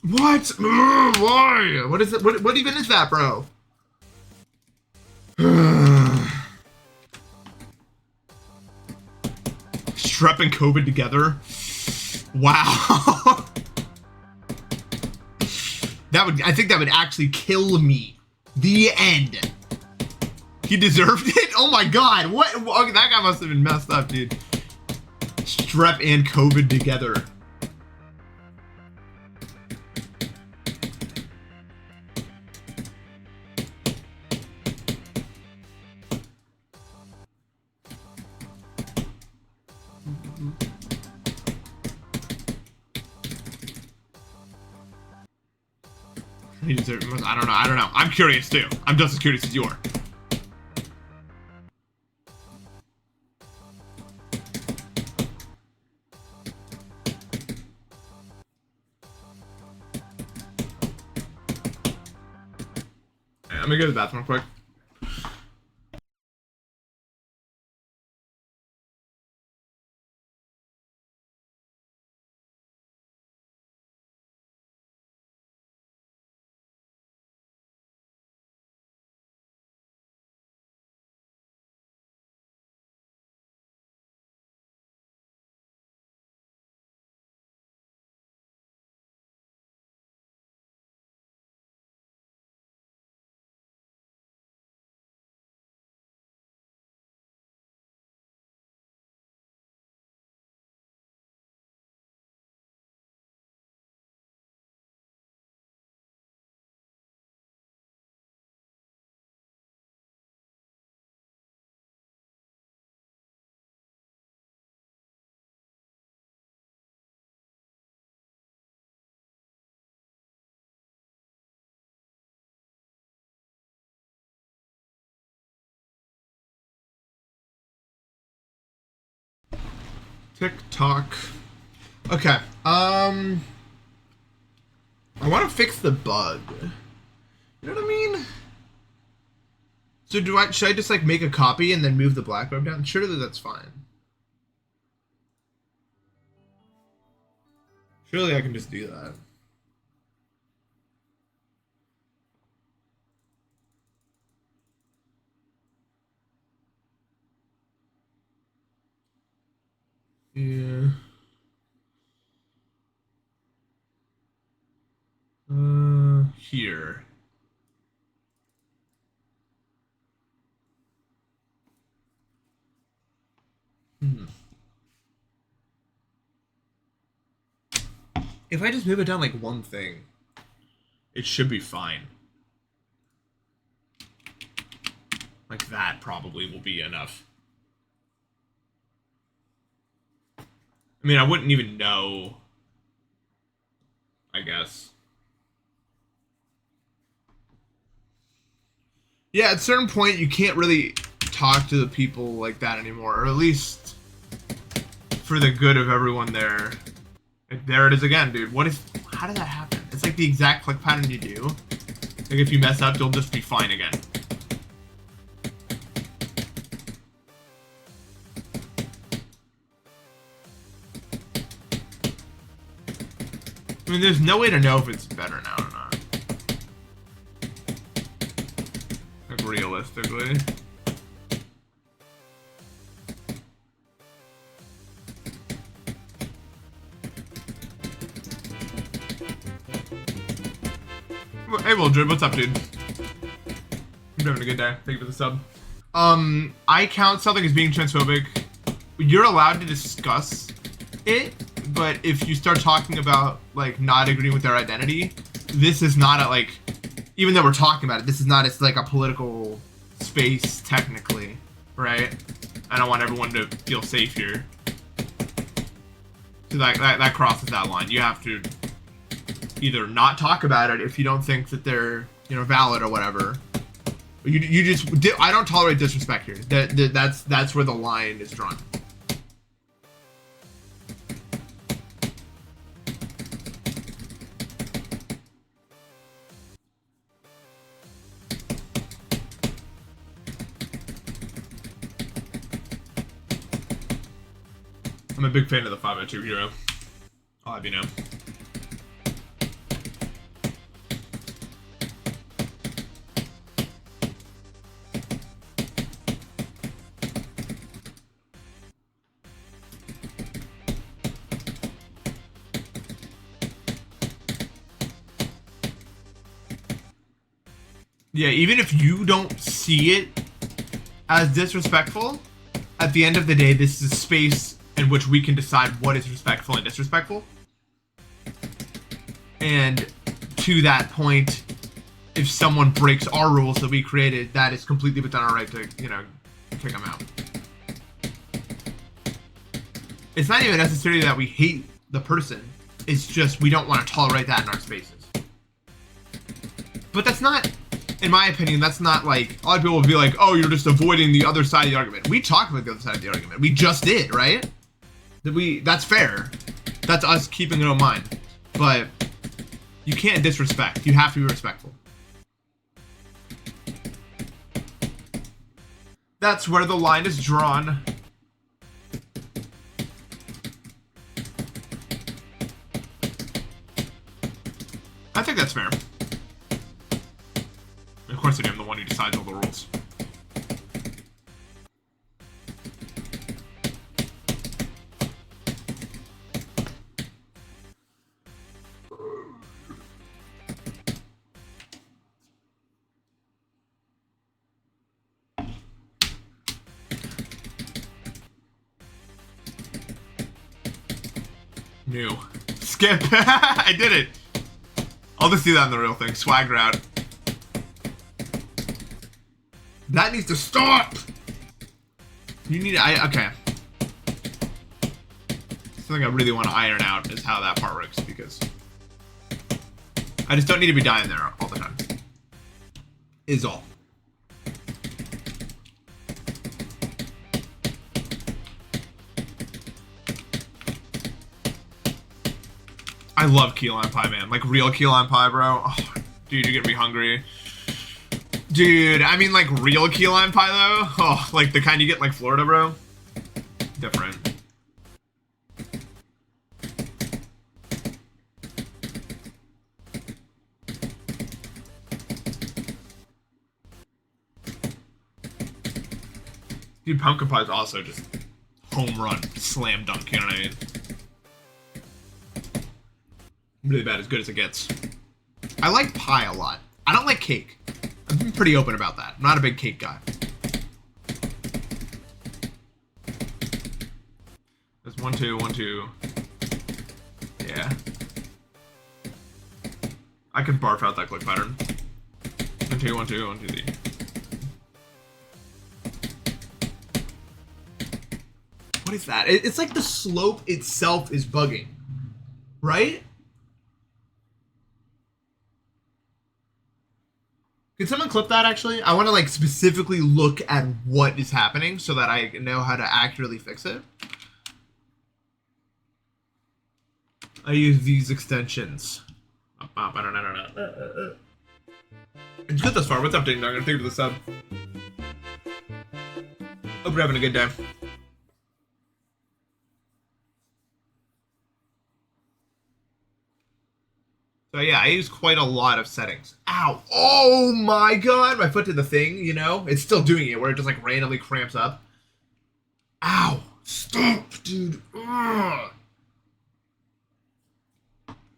What? Why? What is it? What even is that, bro? Strep and COVID together? Wow. I think that would actually kill me. The end. He deserved it? Oh my god. What? Okay, that guy must have been messed up, dude. Strep and COVID together. He deserves, I don't know. I'm curious too. I'm just as curious as you are. I'm gonna go to the bathroom real quick. TikTok. Okay. I want to fix the bug. You know what I mean? So should I just like make a copy and then move the black robe down? Surely that's fine. Surely I can just do that. Yeah. Here. If I just move it down like one thing, it should be fine. Like that probably will be enough. I mean, I wouldn't even know, I guess. Yeah, at a certain point, you can't really talk to the people like that anymore, or at least for the good of everyone there. Like, there it is again, dude. How did that happen? It's like the exact click pattern you do. Like, if you mess up, you'll just be fine again. I mean, there's no way to know if it's better now or not. Like, realistically. Hey, Wildred, what's up, dude? I'm having a good day. Thank you for the sub. I count something as being transphobic. You're allowed to discuss it, but if you start talking about, like, not agreeing with their identity, this is not a, like, even though we're talking about it, this is not, it's like a political space, technically, right? I don't want everyone to feel safe here. So that crosses that line. You have to either not talk about it if you don't think that they're, you know, valid or whatever. You just, I don't tolerate disrespect here. That's where the line is drawn. I'm a big fan of the 502 hero. I'll have you know. Yeah, even if you don't see it as disrespectful, at the end of the day, this is a space in which we can decide what is respectful and disrespectful. And to that point, if someone breaks our rules that we created, that is completely within our right to, you know, kick them out. It's not even necessarily that we hate the person. It's just we don't want to tolerate that in our spaces. But that's not, in my opinion, that's not like, a lot of people will be like, oh, you're just avoiding the other side of the argument. We talked about the other side of the argument. We just did, right? That's fair. That's us keeping it in mind. But you can't disrespect. You have to be respectful. That's where the line is drawn. I think that's fair. Of course I am the one who decides all the rules. New. Skip. I did it. I'll just do that in the real thing. Swagger out. That needs to stop. You need. Okay. Something I really want to iron out is how that part works, because I just don't need to be dying there all the time. Is all. I love key lime pie, man. Like real key lime pie, bro. Oh, dude, you're gonna be hungry. Dude, I mean like real key lime pie though. Oh, like the kind you get in like Florida, bro. Different. Dude, pumpkin pie is also just home run, slam dunk, you know what I mean? Really bad, as good as it gets. I like pie a lot. I don't like cake. I'm pretty open about that. I'm not a big cake guy. There's 1, 2, 1, 2. Yeah. I could barf out that click pattern. 1, 2, 1, 2, 1, 2, 3. What is that? It's like the slope itself is bugging, right? Can someone clip that actually? I want to like specifically look at what is happening so that I know how to accurately fix it. I use these extensions. It's good thus far. What's up, Ding Dong? Thank you for the sub. Hope you're having a good day. So yeah, I use quite a lot of settings. Ow! Oh my god! My foot did the thing, you know? It's still doing it, where it just like randomly cramps up. Ow! Stop, dude! Ugh.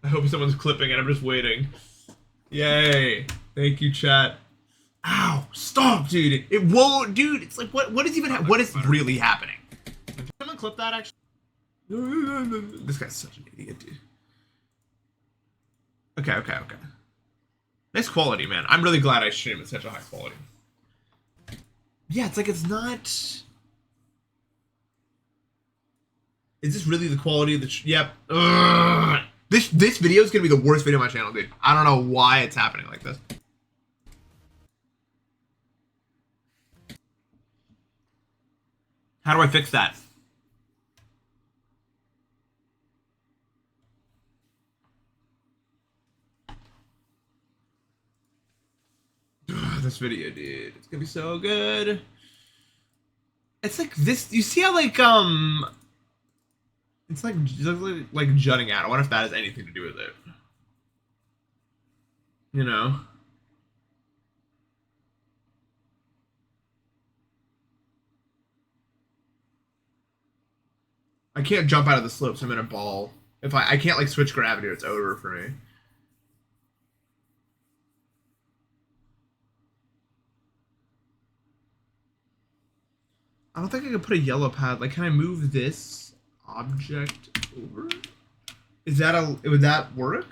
I hope someone's clipping it, I'm just waiting. Yay! Thank you, chat. Ow! Stop, dude! It won't, dude! It's like, what is even, what is really happening? Can someone clip that, actually? This guy's such an idiot, dude. Okay. Nice quality, man. I'm really glad I stream at such a high quality. Yeah, it's like it's not... Is this really the quality of the... Yep. Ugh. This video is going to be the worst video on my channel, dude. I don't know why it's happening like this. How do I fix that? This video, dude. It's gonna be so good. It's like this. You see how like it's like jutting out. I wonder if that has anything to do with it. You know. I can't jump out of the slopes. I'm in a ball. If I can't like switch gravity, it's over for me. I don't think I can put a yellow pad. Like, can I move this object over? Is that would that work?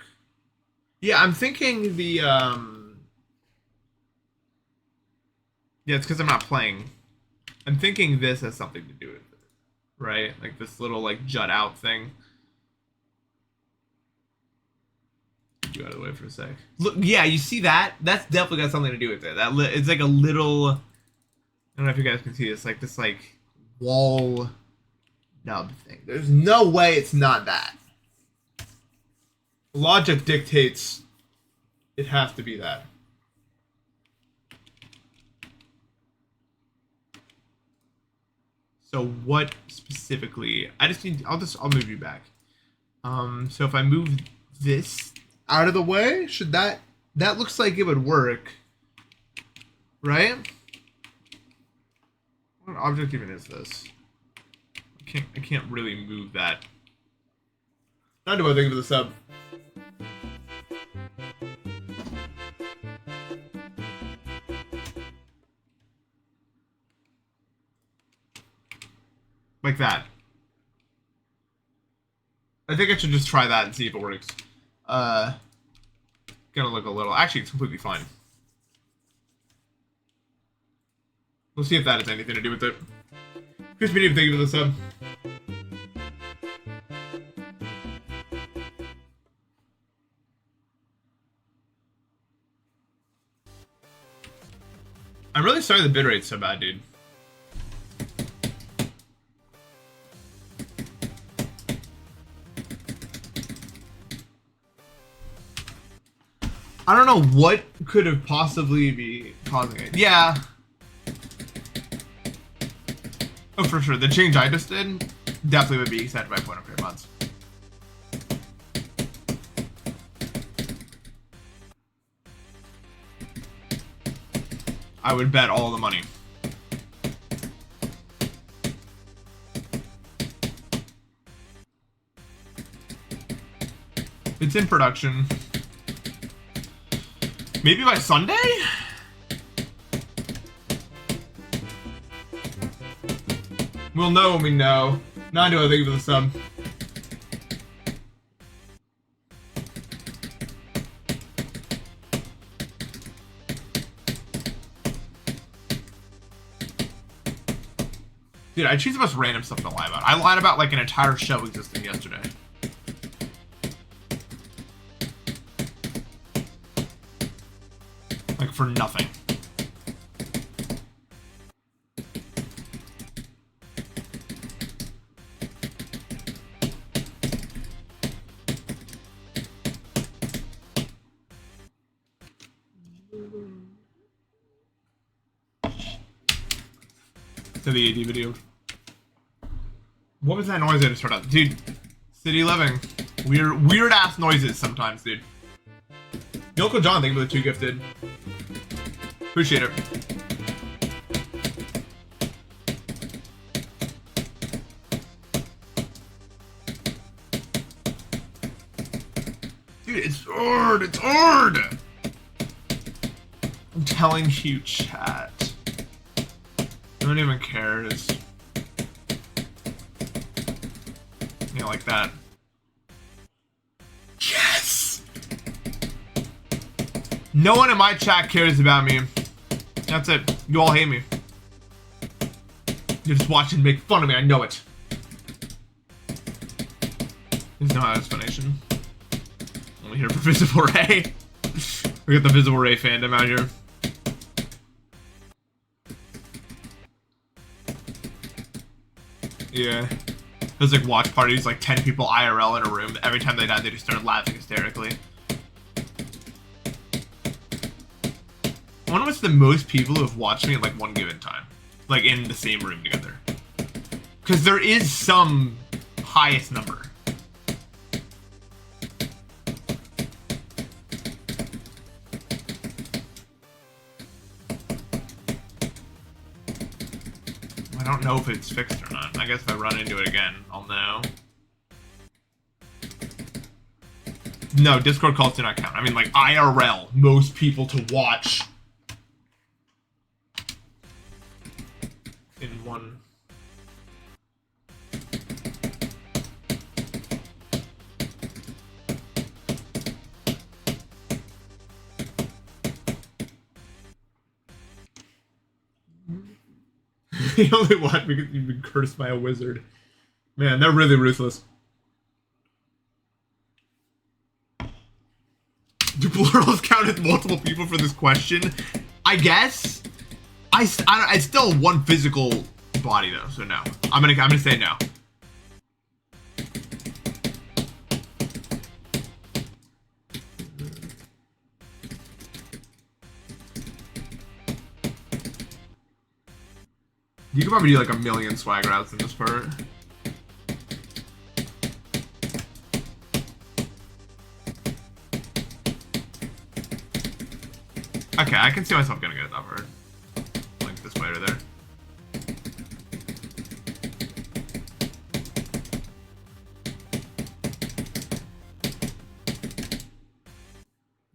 Yeah, I'm thinking the, yeah, it's because I'm not playing. I'm thinking this has something to do with it, right? Like this little, like, jut out thing. You out of the way for a sec. Look, yeah, you see that? That's definitely got something to do with it. It's like a little... I don't know if you guys can see this, like wall nub thing. There's no way it's not that. Logic dictates it has to be that. So what specifically? I'll move you back. So if I move this out of the way, should that looks like it would work, right? What object even is this? I can't really move that. Not do I think of the sub. Like that. I think I should just try that and see if it works. Gonna look a little... Actually, it's completely fine. We'll see if that has anything to do with it. Chris Medium, thank you for the sub. I'm really sorry the bitrate's so bad, dude. I don't know what could have possibly be causing it. Yeah. Oh, for sure. The change I just did definitely would be set by point of care mods. I would bet all the money. It's in production. Maybe by Sunday? We'll know when we know. Not do I think for the sub. Dude, I choose the most random stuff to lie about. I lied about like an entire show existing yesterday. Like for nothing. To the AD video. What was that noise I just heard up? Dude, city living. Weird ass noises sometimes, dude. Yoko John, thank you for the 2 gifted. Appreciate it. Dude, it's hard. It's hard. I'm telling you, chat. I don't even care. It's, you know, like that. Yes! No one in my chat cares about me. That's it. You all hate me. You're just watching make fun of me. I know it. There's no explanation. Only here for Visible Ray. We got the Visible Ray fandom out here. Yeah. There's like watch parties, like 10 people IRL in a room. Every time they died, they just started laughing hysterically. I wonder what's the most people who have watched me at like one given time. Like in the same room together. Because there is some highest number. I don't know if it's fixed or not. I guess if I run into it again, I'll know. No, Discord calls do not count. I mean, like, IRL, most people to watch in one. You only watch because you've been cursed by a wizard. Man, they're really ruthless. Do plurals count as multiple people for this question? I guess. I still have one physical body though, so no. I'm gonna say no. You could probably do like a million swag routes in this part. Okay, I can see myself getting good at that part. Like this way or there.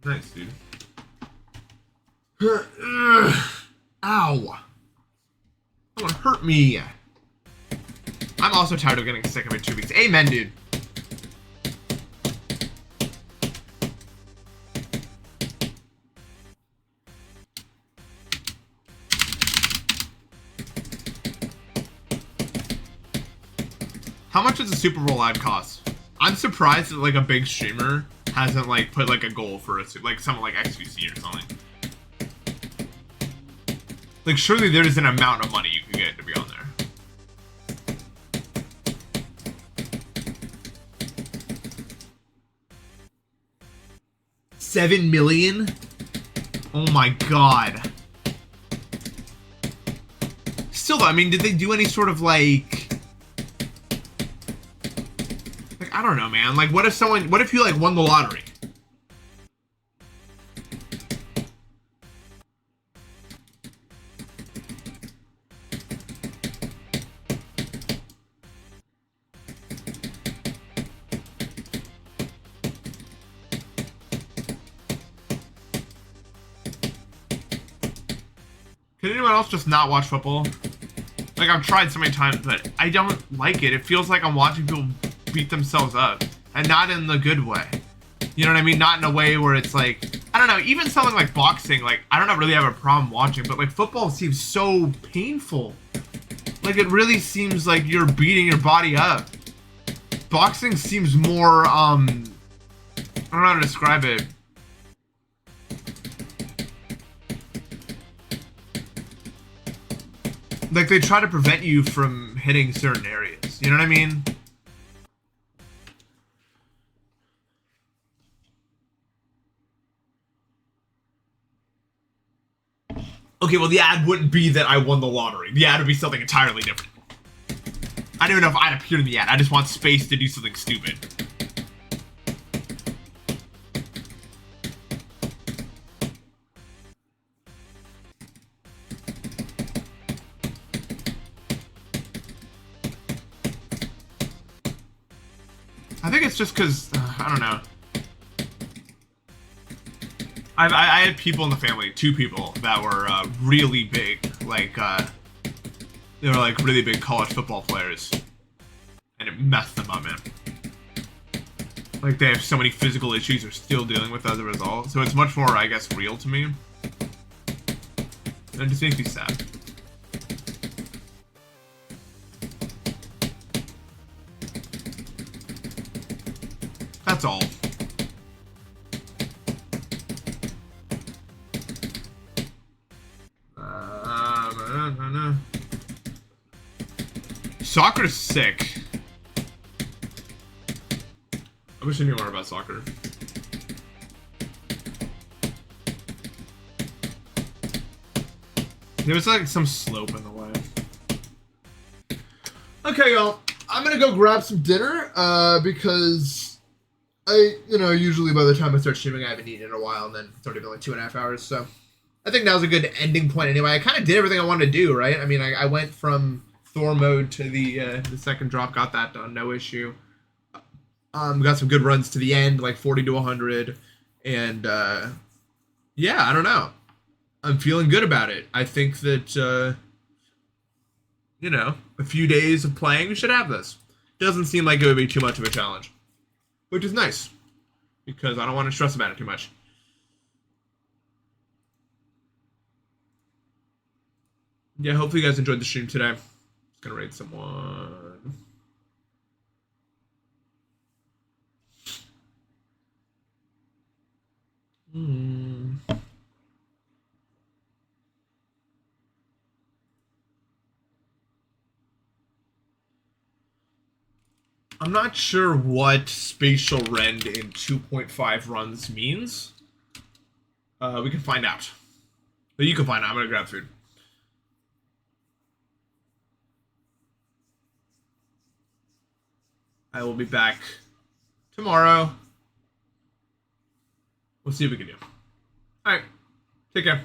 Nice, dude. Ow. Don't hurt me. I'm also tired of getting sick every 2 weeks. Amen, dude. How much does a Super Bowl ad cost? I'm surprised that like a big streamer hasn't like put like a goal for it, like someone like XQC or something. Like surely there is an amount of money you can get to be on there. 7 million? Oh my god. Still though, I mean, did they do any sort of like I don't know, man. Like, what if you like won the lottery? Can anyone else just not watch football? Like, I've tried so many times, but I don't like it. It feels like I'm watching people beat themselves up. And not in the good way. You know what I mean? Not in a way where it's like... I don't know, even something like boxing, like, I don't really have a problem watching, but, like, football seems so painful. Like, it really seems like you're beating your body up. Boxing seems more, I don't know how to describe it. Like, they try to prevent you from hitting certain areas. You know what I mean? Okay, well, the ad wouldn't be that I won the lottery. The ad would be something entirely different. I don't even know if I'd appear in the ad. I just want space to do something stupid. I think it's just because, I don't know. I had people in the family, 2 people, that were really big, like, they were like really big college football players. And it messed them up, man. Like, they have so many physical issues they're still dealing with as a result. So it's much more, I guess, real to me. And it just makes me sad. That's all. Soccer's sick. I wish I knew more about soccer. There was like some slope in the way. Okay, y'all. I'm gonna go grab some dinner, because usually by the time I start streaming, I haven't eaten in a while, and then it's already been like 2.5 hours, so I think now's a good ending point anyway. I kind of did everything I wanted to do, right? I mean, I went from Thor mode to the second drop, got that done, no issue. Got some good runs to the end, like 40 to 100, and yeah, I don't know. I'm feeling good about it. I think that, a few days of playing, we should have this. Doesn't seem like it would be too much of a challenge, which is nice, because I don't want to stress about it too much. Yeah, hopefully you guys enjoyed the stream today. Just gonna raid someone. I'm not sure what spatial rend in 2.5 runs means. We can find out. But you can find out. I'm gonna grab food. I will be back tomorrow. We'll see what we can do. Alright. Take care.